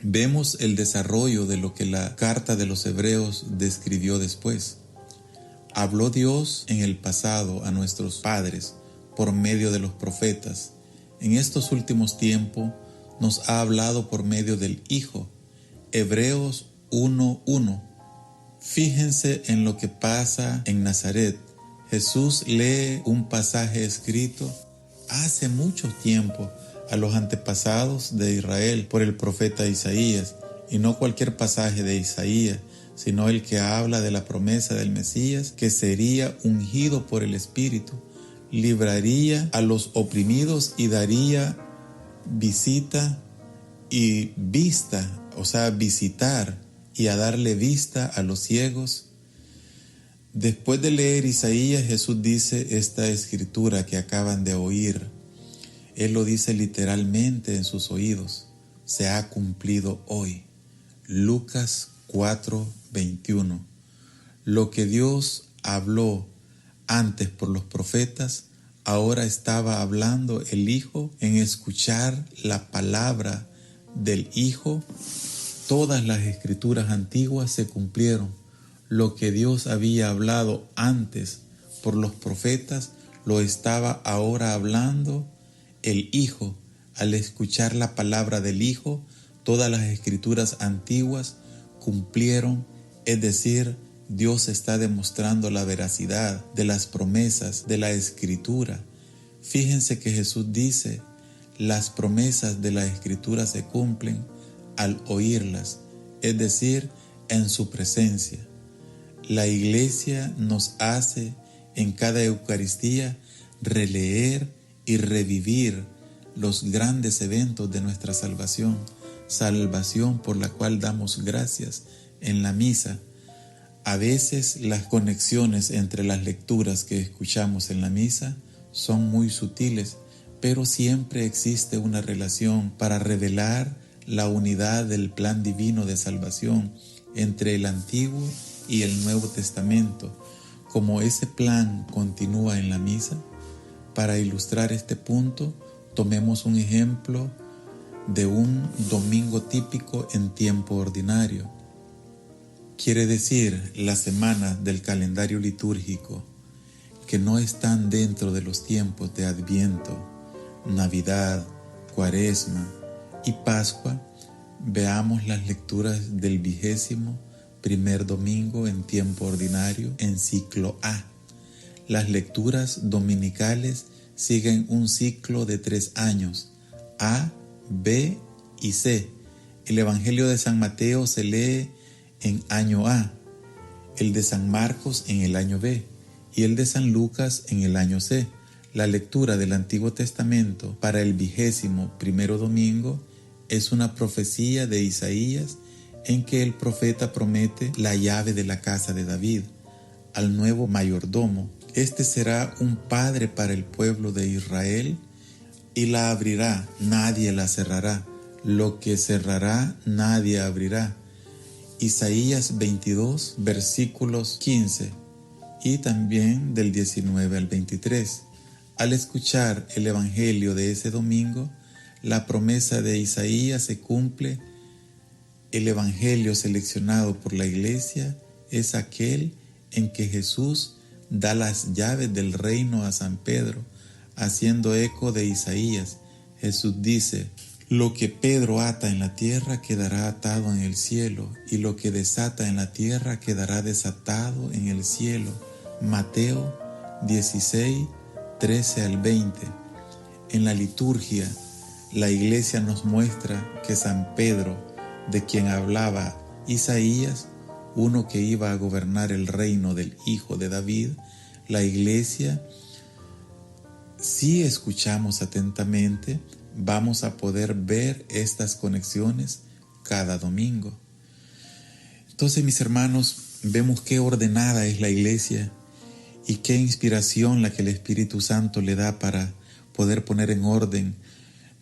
vemos el desarrollo de lo que la carta de los Hebreos describió después. Habló Dios en el pasado a nuestros padres por medio de los profetas. En estos últimos tiempos nos ha hablado por medio del Hijo. Hebreos 1:1. Fíjense en lo que pasa en Nazaret. Jesús lee un pasaje escrito hace mucho tiempo a los antepasados de Israel por el profeta Isaías, y no cualquier pasaje de Isaías, sino el que habla de la promesa del Mesías, que sería ungido por el Espíritu, libraría a los oprimidos y daría visita y vista, o sea, visitar y a darle vista a los ciegos. Después de leer Isaías, Jesús dice esta escritura que acaban de oír. Él lo dice literalmente en sus oídos. Se ha cumplido hoy. Lucas 4:21. Lo que Dios habló antes por los profetas, ahora estaba hablando el Hijo. En escuchar la palabra del Hijo, todas las escrituras antiguas se cumplieron. Lo que Dios había hablado antes por los profetas, lo estaba ahora hablando el Hijo. Al escuchar la palabra del Hijo, todas las escrituras antiguas cumplieron, es decir, Dios está demostrando la veracidad de las promesas de la Escritura. Fíjense que Jesús dice, las promesas de la Escritura se cumplen al oírlas, es decir, en su presencia. La Iglesia nos hace en cada Eucaristía releer y revivir los grandes eventos de nuestra salvación, salvación por la cual damos gracias en la misa. A veces las conexiones entre las lecturas que escuchamos en la misa son muy sutiles, pero siempre existe una relación para revelar la unidad del plan divino de salvación entre el Antiguo y el Nuevo Testamento. Como ese plan continúa en la misa, para ilustrar este punto, tomemos un ejemplo de un domingo típico en tiempo ordinario. Quiere decir, las semanas del calendario litúrgico que no están dentro de los tiempos de Adviento, Navidad, Cuaresma y Pascua. Veamos las lecturas del 21º domingo en tiempo ordinario en ciclo A. Las lecturas dominicales siguen un ciclo de 3 años, A, B y C. El Evangelio de San Mateo se lee en año A, el de San Marcos en el año B y el de San Lucas en el año C. La lectura del Antiguo Testamento para el 21º domingo es una profecía de Isaías en que el profeta promete la llave de la casa de David al nuevo mayordomo. Este será un padre para el pueblo de Israel y la abrirá, nadie la cerrará. Lo que cerrará, nadie abrirá. Isaías 22, versículos 15 y también del 19 al 23. Al escuchar el Evangelio de ese domingo, la promesa de Isaías se cumple. El Evangelio seleccionado por la Iglesia es aquel en que Jesús da las llaves del reino a San Pedro, haciendo eco de Isaías. Jesús dice, lo que Pedro ata en la tierra quedará atado en el cielo, y lo que desata en la tierra quedará desatado en el cielo. Mateo 16, 13 al 20. En la liturgia, la Iglesia nos muestra que San Pedro, de quien hablaba Isaías, uno que iba a gobernar el reino del Hijo de David, la Iglesia si escuchamos atentamente, vamos a poder ver estas conexiones cada domingo. Entonces, mis hermanos, vemos qué ordenada es la iglesia y qué inspiración la que el Espíritu Santo le da para poder poner en orden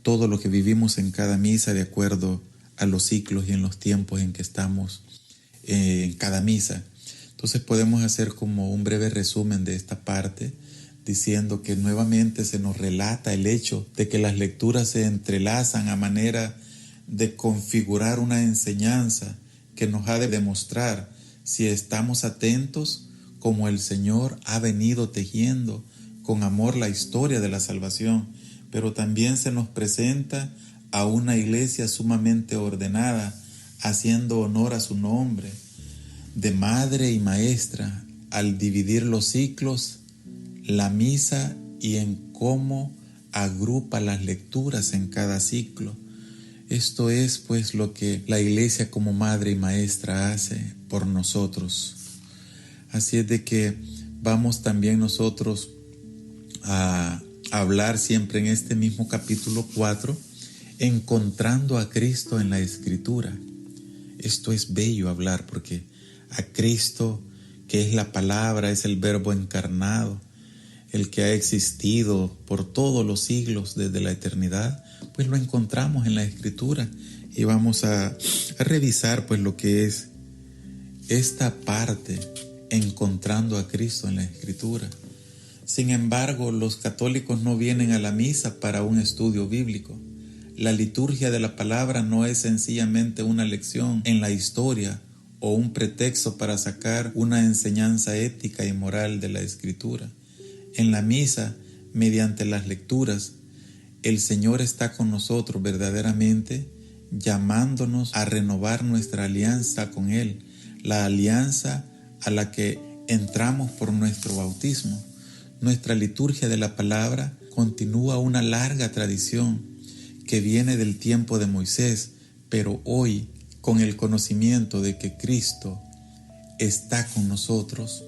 todo lo que vivimos en cada misa de acuerdo a los ciclos y en los tiempos en que estamos en cada misa. Entonces podemos hacer como un breve resumen de esta parte, diciendo que nuevamente se nos relata el hecho de que las lecturas se entrelazan a manera de configurar una enseñanza que nos ha de demostrar si estamos atentos como el Señor ha venido tejiendo con amor la historia de la salvación, pero también se nos presenta a una iglesia sumamente ordenada, haciendo honor a su nombre, de madre y maestra, al dividir los ciclos, la misa y en cómo agrupa las lecturas en cada ciclo. Esto es pues lo que la iglesia como madre y maestra hace por nosotros. Así es de que vamos también nosotros a hablar siempre en este mismo capítulo 4, encontrando a Cristo en la Escritura. Esto es bello hablar porque a Cristo, que es la palabra, es el verbo encarnado, el que ha existido por todos los siglos desde la eternidad, pues lo encontramos en la Escritura y vamos a revisar pues lo que es esta parte, encontrando a Cristo en la Escritura. Sin embargo, los católicos no vienen a la misa para un estudio bíblico. La liturgia de la palabra no es sencillamente una lección en la historia o un pretexto para sacar una enseñanza ética y moral de la Escritura. En la misa, mediante las lecturas, el Señor está con nosotros verdaderamente, llamándonos a renovar nuestra alianza con Él, la alianza a la que entramos por nuestro bautismo. Nuestra liturgia de la palabra continúa una larga tradición que viene del tiempo de Moisés, pero hoy, con el conocimiento de que Cristo está con nosotros,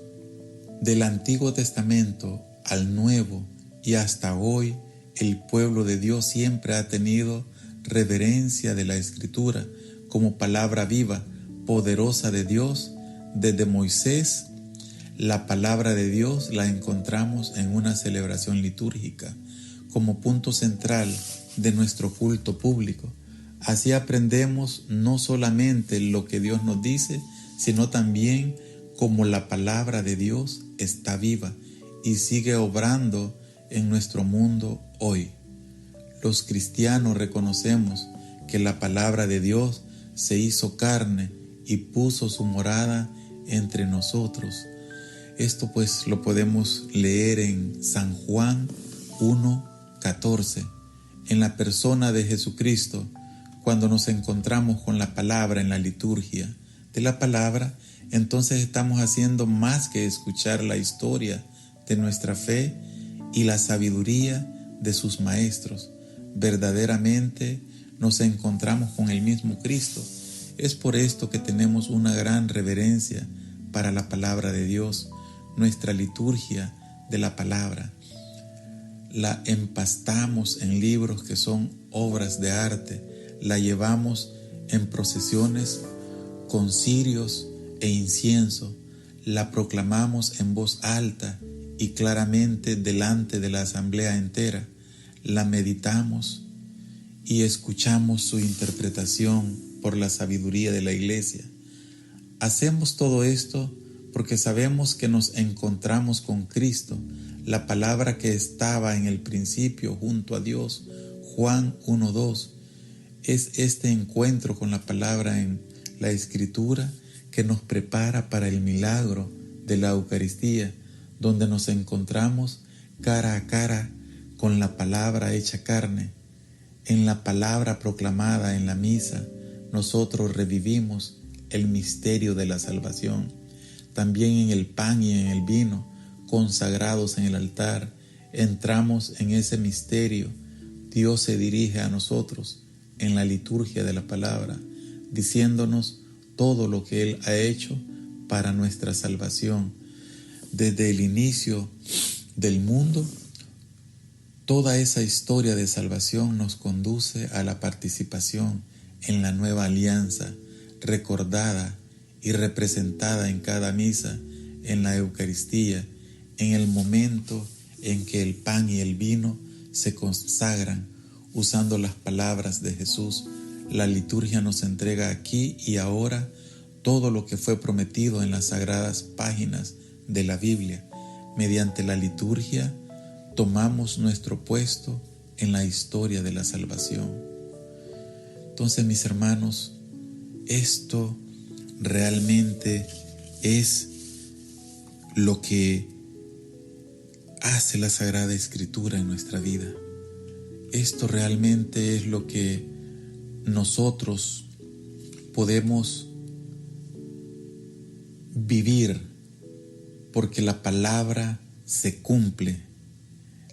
del Antiguo Testamento al Nuevo y hasta hoy, el pueblo de Dios siempre ha tenido reverencia de la Escritura como palabra viva, poderosa de Dios. Desde Moisés, la palabra de Dios la encontramos en una celebración litúrgica como punto central de nuestro culto público. Así aprendemos no solamente lo que Dios nos dice, sino también cómo la palabra de Dios está viva y sigue obrando en nuestro mundo hoy. Los cristianos reconocemos que la palabra de Dios se hizo carne y puso su morada entre nosotros. Esto pues lo podemos leer en San Juan 1:14, en la persona de Jesucristo. Cuando nos encontramos con la palabra en la liturgia de la palabra, entonces estamos haciendo más que escuchar la historia de nuestra fe y la sabiduría de sus maestros. Verdaderamente nos encontramos con el mismo Cristo. Es por esto que tenemos una gran reverencia para la palabra de Dios. Nuestra liturgia de la palabra la empastamos en libros que son obras de arte, la llevamos en procesiones con cirios e incienso, la proclamamos en voz alta y claramente delante de la asamblea entera, la meditamos y escuchamos su interpretación por la sabiduría de la iglesia. Hacemos todo esto porque sabemos que nos encontramos con Cristo, la palabra que estaba en el principio junto a Dios. Juan 1:2. Es este encuentro con la palabra en la Escritura que nos prepara para el milagro de la Eucaristía, donde nos encontramos cara a cara con la palabra hecha carne. En la palabra proclamada en la misa, nosotros revivimos el misterio de la salvación. También en el pan y en el vino, consagrados en el altar, entramos en ese misterio. Dios se dirige a nosotros en la liturgia de la palabra, diciéndonos todo lo que Él ha hecho para nuestra salvación. Desde el inicio del mundo, Toda esa historia de salvación nos conduce a la participación en la nueva alianza, recordada y representada en cada misa, en la Eucaristía, en el momento en que el pan y el vino se consagran usando las palabras de Jesús. La liturgia nos entrega aquí y ahora todo lo que fue prometido en las sagradas páginas de la Biblia. Mediante la liturgia tomamos nuestro puesto en la historia de la salvación. Entonces, mis hermanos, esto realmente es lo que hace la Sagrada Escritura en nuestra vida. Esto realmente es lo que nosotros podemos vivir, porque la palabra se cumple.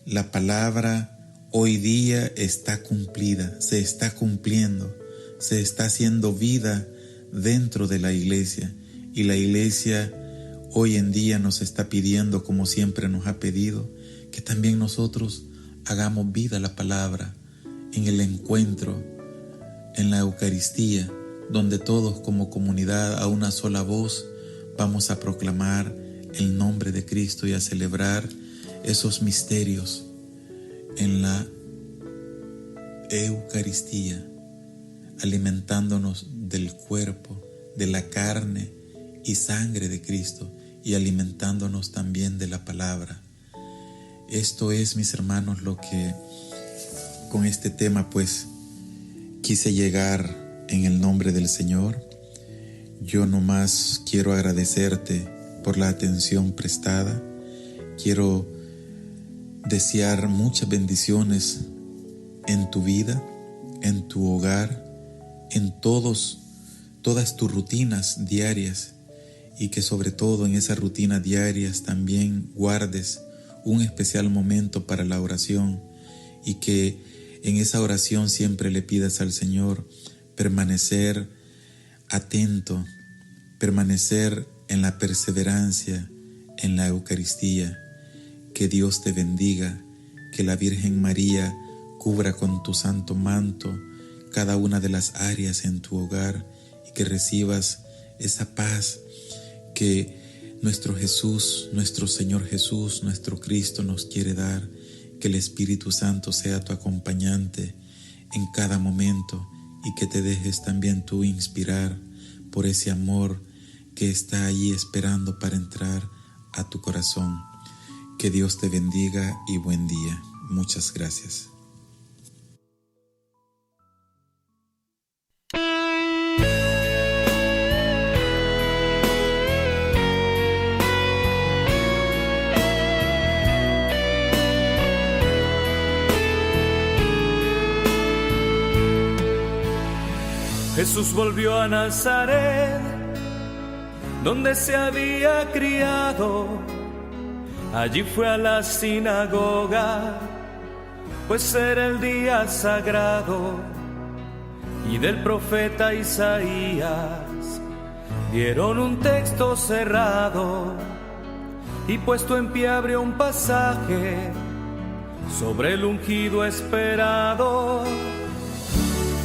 La palabra hoy día está cumplida, se está cumpliendo, se está haciendo vida dentro de la iglesia, y la iglesia hoy en día nos está pidiendo, como siempre nos ha pedido, que también nosotros hagamos vida la palabra en el encuentro, en la Eucaristía, donde todos como comunidad a una sola voz vamos a proclamar el nombre de Cristo y a celebrar esos misterios en la Eucaristía, alimentándonos del cuerpo, de la carne y sangre de Cristo, y alimentándonos también de la palabra. Esto es, mis hermanos, lo que con este tema pues quise llegar en el nombre del Señor. Yo nomás quiero agradecerte por la atención prestada. Quiero desear muchas bendiciones en tu vida, en tu hogar, en todas tus rutinas diarias, y que sobre todo en esas rutinas diarias también guardes un especial momento para la oración, y que en esa oración siempre le pidas al Señor permanecer atento, permanecer en la perseverancia, en la Eucaristía. Que Dios te bendiga, que la Virgen María cubra con tu santo manto cada una de las áreas en tu hogar, y que recibas esa paz que nuestro Jesús, nuestro Señor Jesús, nuestro Cristo nos quiere dar. Que el Espíritu Santo sea tu acompañante en cada momento, y que te dejes también tú inspirar por ese amor que está allí esperando para entrar a tu corazón. Que Dios te bendiga y buen día. Muchas gracias. Jesús volvió a Nazaret, donde se había criado. Allí fue a la sinagoga, pues era el día sagrado. Y del profeta Isaías dieron un texto cerrado, y puesto en pie abrió un pasaje sobre el ungido esperado.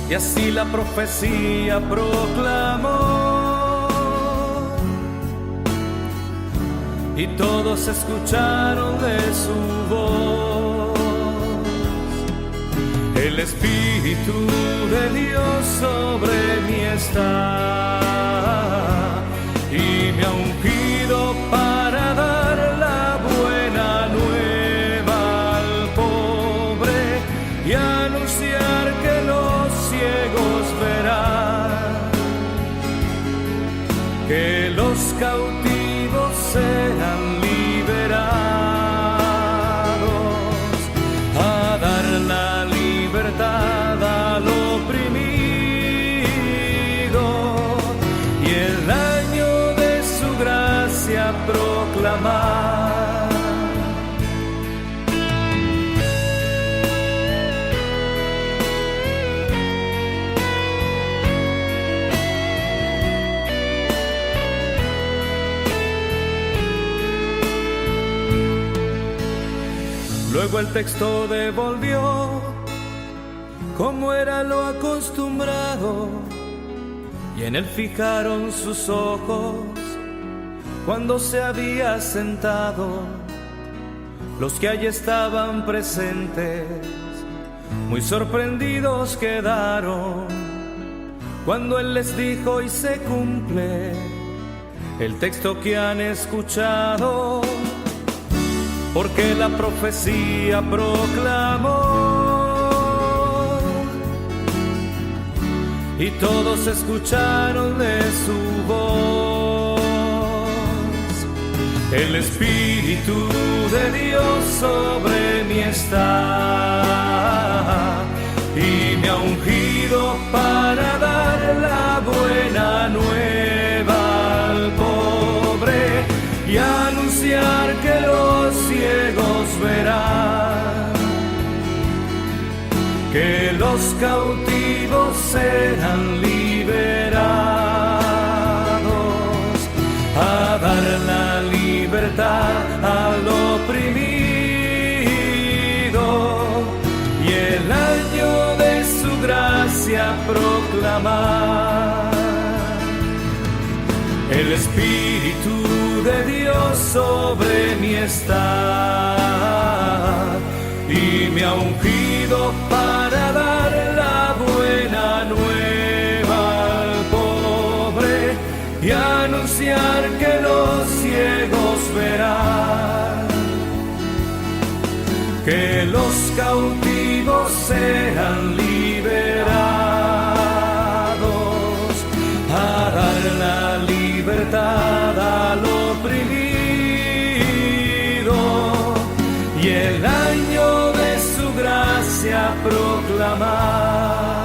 Y así la profecía proclamó, y todos escucharon de su voz. El Espíritu de Dios sobre mí está, y me ha ungido para dar la buena nueva al pobre, y anunciar que los ciegos verán, que los cautivos sean liberados, a dar la libertad al oprimido, y el año de su gracia Luego el texto devolvió como era lo acostumbrado, y en él fijaron sus ojos cuando se había sentado. Los que allí estaban presentes muy sorprendidos quedaron cuando él les dijo: y se cumple el texto que han escuchado, porque la profecía proclamó y todos escucharon de su voz. El Espíritu de Dios sobre mí está y me ha ungido para dar la buena nueva al pobre y anunciar que los ciegos verán, que los cautivos serán liberados, a dar la libertad al oprimido y el año de su gracia proclamar. El Espíritu de Dios sobre mí está y me ha ungido para dar la buena nueva al pobre y anunciar que los ciegos verán, que los cautivos serán liberados, a dar la libertad al oprimido y el año de su gracia proclamar.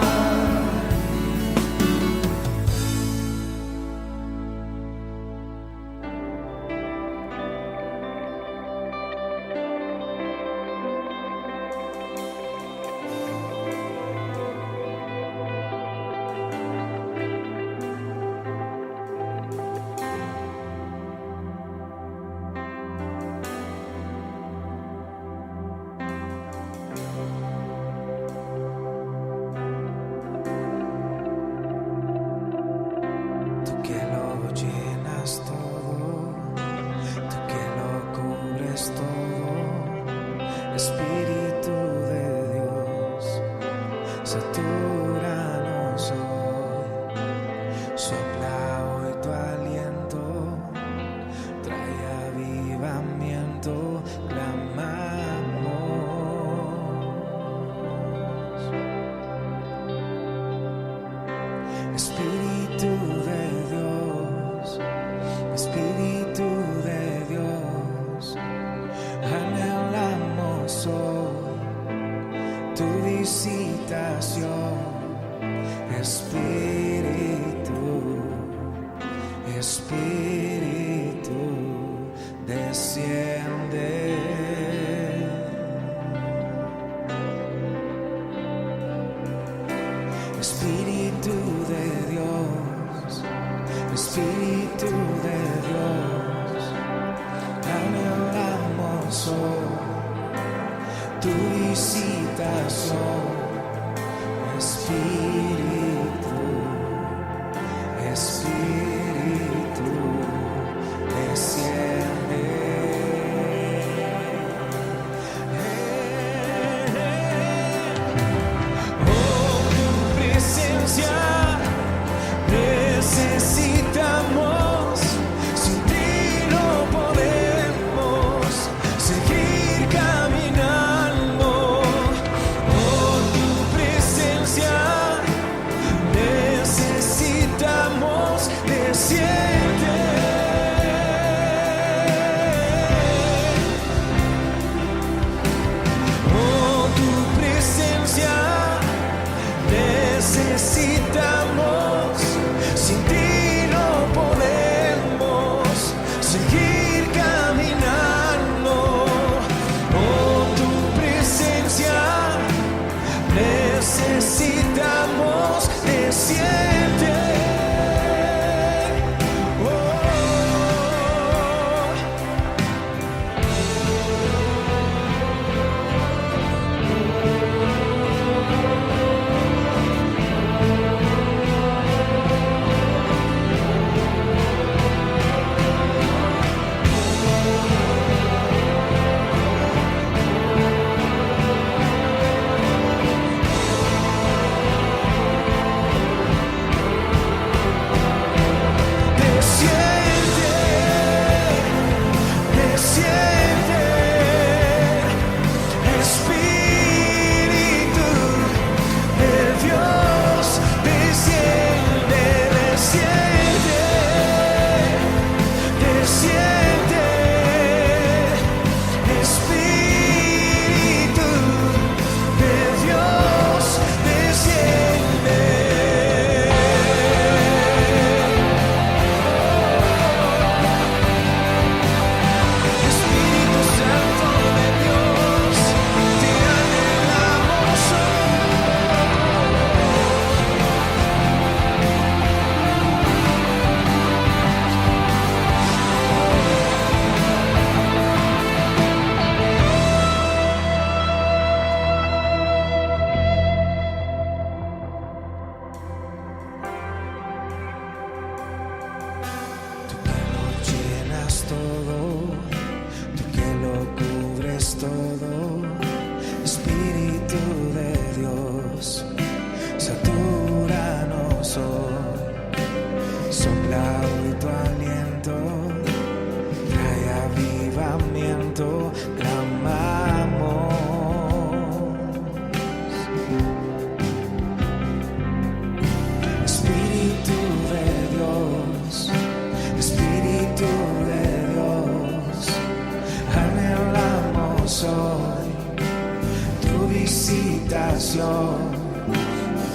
visitación.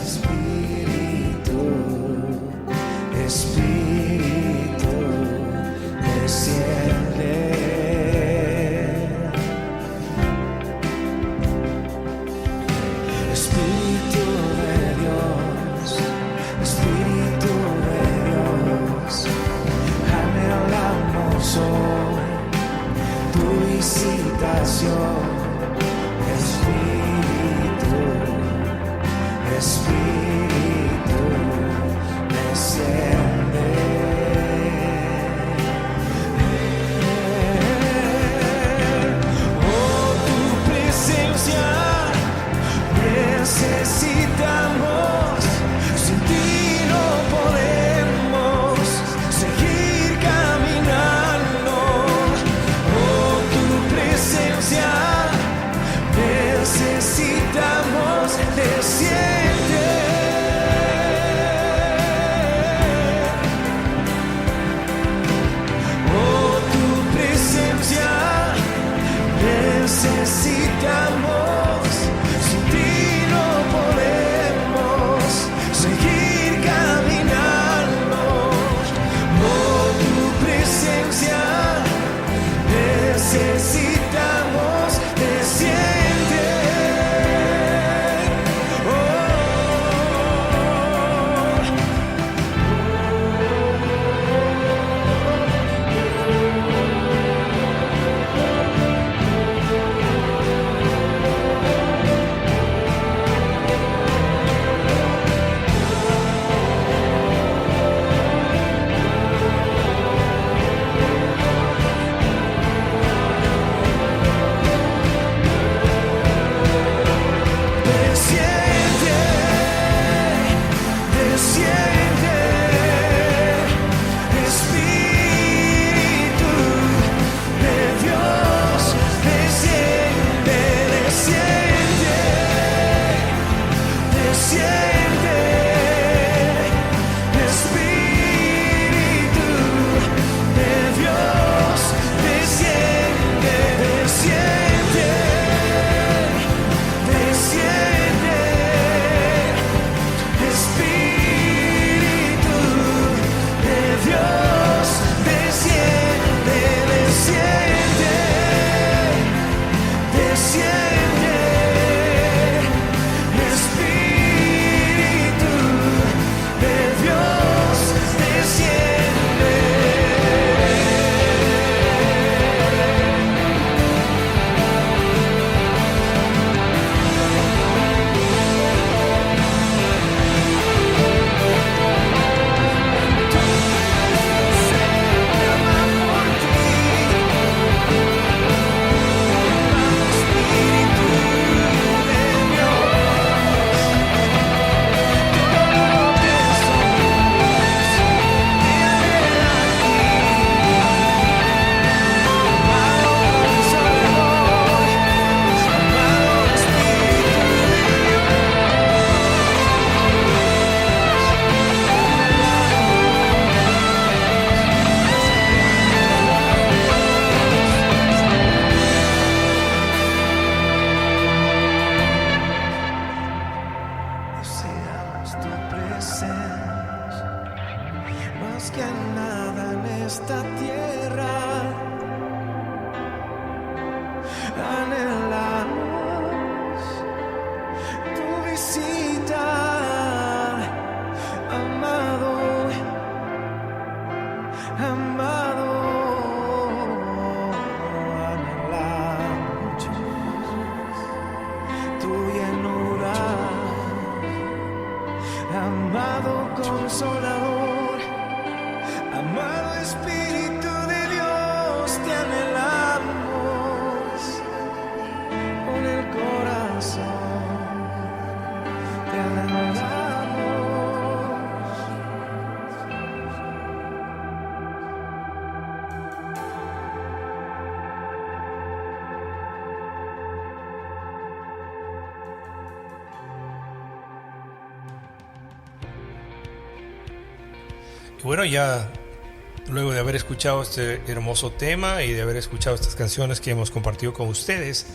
Espíritu, Espíritu, desciende. Espíritu de Dios, Espíritu de Dios, anhelamos hoy tu visitación. Espíritu, Espíritu, desciende. Oh, tu presencia necesitamos, sin ti no podemos seguir caminando. Oh, tu presencia necesitamos, desciende. Oh, tu presencia necesitamos, sin ti no podemos seguir caminando. Oh, tu presencia necesitamos, desciende. Deseamos tu presencia más que nada en esta tierra. Anhelamos tu visita, amado, amado. Anhelamos tu llenura, amado Consolador, amado Espíritu de Dios, te anhelamos con el corazón, te anhelamos. Y bueno, ya Luego de haber escuchado este hermoso tema y de haber escuchado estas canciones que hemos compartido con ustedes,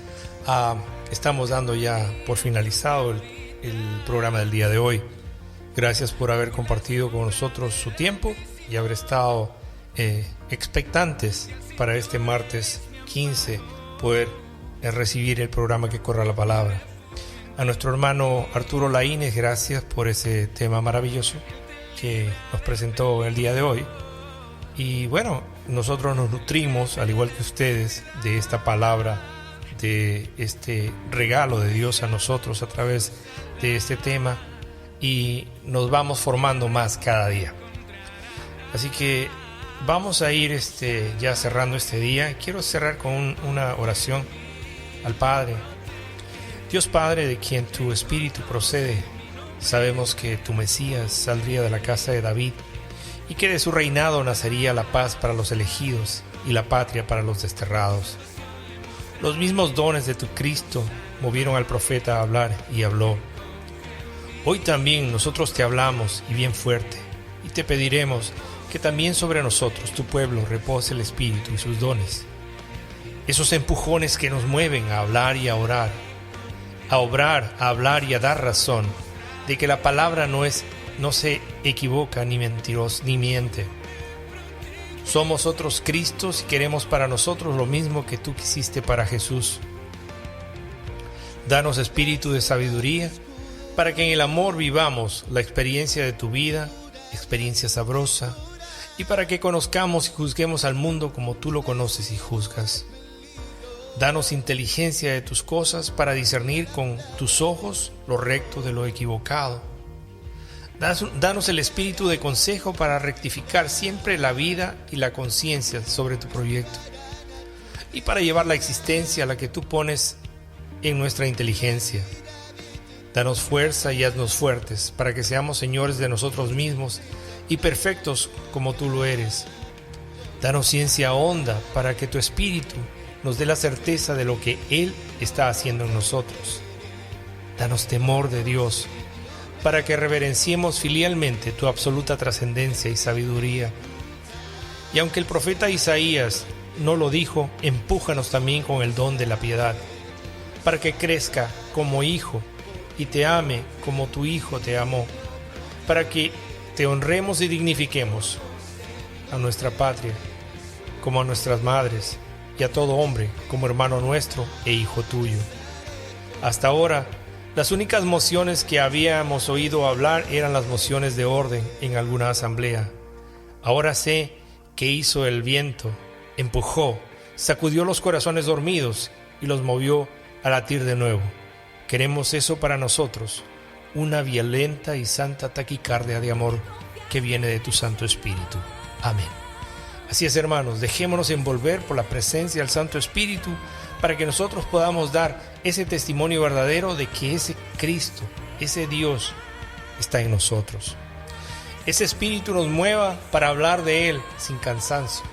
estamos dando ya por finalizado el programa del día de hoy. Gracias por haber compartido con nosotros su tiempo y haber estado expectantes para este martes 15 poder recibir el programa que corra la palabra. A nuestro hermano Arturo Laínez, gracias por ese tema maravilloso que nos presentó el día de hoy. Y bueno, nosotros nos nutrimos, al igual que ustedes, de esta palabra, de este regalo de Dios a nosotros a través de este tema, y nos vamos formando más cada día. Así que vamos a ir ya cerrando este día. Quiero cerrar con una oración al Padre. Dios Padre, de quien tu Espíritu procede, sabemos que tu Mesías saldría de la casa de David y que de su reinado nacería la paz para los elegidos y la patria para los desterrados. Los mismos dones de tu Cristo movieron al profeta a hablar y habló. Hoy también nosotros te hablamos, y bien fuerte, y te pediremos que también sobre nosotros, tu pueblo, repose el Espíritu y sus dones. Esos empujones que nos mueven a hablar y a orar, a obrar, a hablar y a dar razón de que la palabra no se equivoca ni miente. Somos otros Cristos y queremos para nosotros lo mismo que tú quisiste para Jesús. Danos espíritu de sabiduría para que en el amor vivamos la experiencia de tu vida, experiencia sabrosa, y para que conozcamos y juzguemos al mundo como tú lo conoces y juzgas. Danos inteligencia de tus cosas para discernir con tus ojos lo recto de lo equivocado. Danos el espíritu de consejo para rectificar siempre la vida y la conciencia sobre tu proyecto, y para llevar la existencia a la que tú pones en nuestra inteligencia. Danos fuerza y haznos fuertes para que seamos señores de nosotros mismos y perfectos como tú lo eres. Danos ciencia honda para que tu espíritu nos dé la certeza de lo que Él está haciendo en nosotros. Danos temor de Dios para que reverenciemos filialmente tu absoluta trascendencia y sabiduría. Y aunque el profeta Isaías no lo dijo, empújanos también con el don de la piedad, para que crezca como hijo y te ame como tu hijo te amó, para que te honremos y dignifiquemos a nuestra patria como a nuestras madres, y a todo hombre como hermano nuestro e hijo tuyo. Hasta ahora, las únicas mociones que habíamos oído hablar eran las mociones de orden en alguna asamblea. Ahora sé que hizo el viento, empujó, sacudió los corazones dormidos y los movió a latir de nuevo. Queremos eso para nosotros, una violenta y santa taquicardia de amor que viene de tu Santo Espíritu. Amén. Así es, hermanos, dejémonos envolver por la presencia del Santo Espíritu para que nosotros podamos dar ese testimonio verdadero de que ese Cristo, ese Dios, está en nosotros. Ese Espíritu nos mueva para hablar de Él sin cansancio.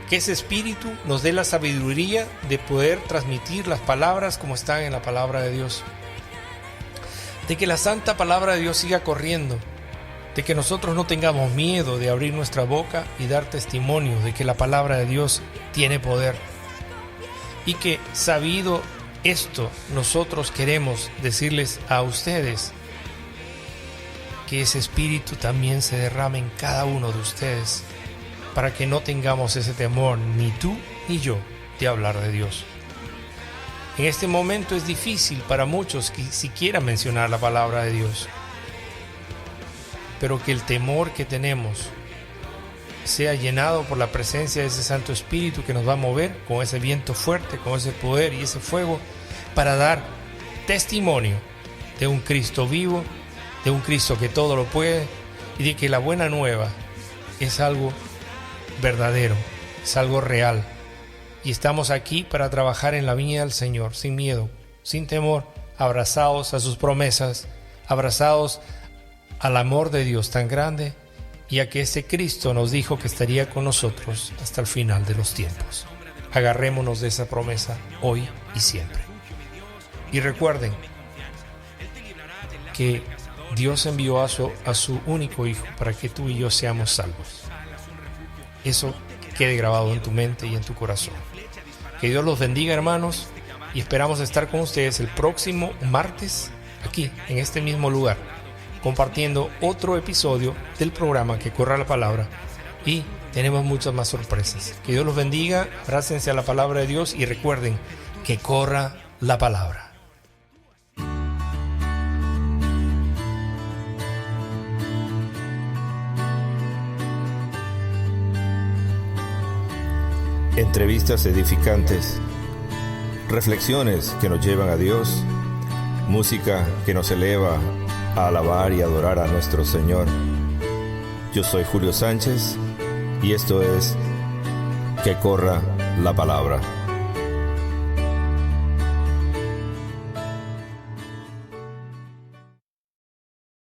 Que ese Espíritu nos dé la sabiduría de poder transmitir las palabras como están en la palabra de Dios. De que la santa palabra de Dios siga corriendo. De que nosotros no tengamos miedo de abrir nuestra boca y dar testimonio de que la palabra de Dios tiene poder. Y que, sabido esto, nosotros queremos decirles a ustedes que ese espíritu también se derrame en cada uno de ustedes, para que no tengamos ese temor, ni tú ni yo, de hablar de Dios. En este momento es difícil para muchos que siquiera mencionar la palabra de Dios, pero que el temor que tenemos sea llenado por la presencia de ese Santo Espíritu que nos va a mover con ese viento fuerte, con ese poder y ese fuego, para dar testimonio de un Cristo vivo, de un Cristo que todo lo puede, y de que la buena nueva es algo verdadero, es algo real. Y estamos aquí para trabajar en la viña del Señor, sin miedo, sin temor, abrazados a sus promesas, abrazados al amor de Dios tan grande, y a que ese Cristo nos dijo que estaría con nosotros hasta el final de los tiempos. Agarrémonos de esa promesa hoy y siempre. Y recuerden que Dios envió a su único Hijo para que tú y yo seamos salvos. eso quede grabado en tu mente y en tu corazón. Que Dios los bendiga, hermanos, y esperamos estar con ustedes el próximo martes aquí en este mismo lugar, compartiendo otro episodio del programa Que Corra la Palabra, y tenemos muchas más sorpresas. Que Dios los bendiga, abrácense a la palabra de Dios y recuerden que corra la palabra. Entrevistas edificantes, reflexiones que nos llevan a Dios, música que nos eleva a alabar y adorar a nuestro Señor. Yo soy Julio Sánchez y esto es Que Corra la Palabra.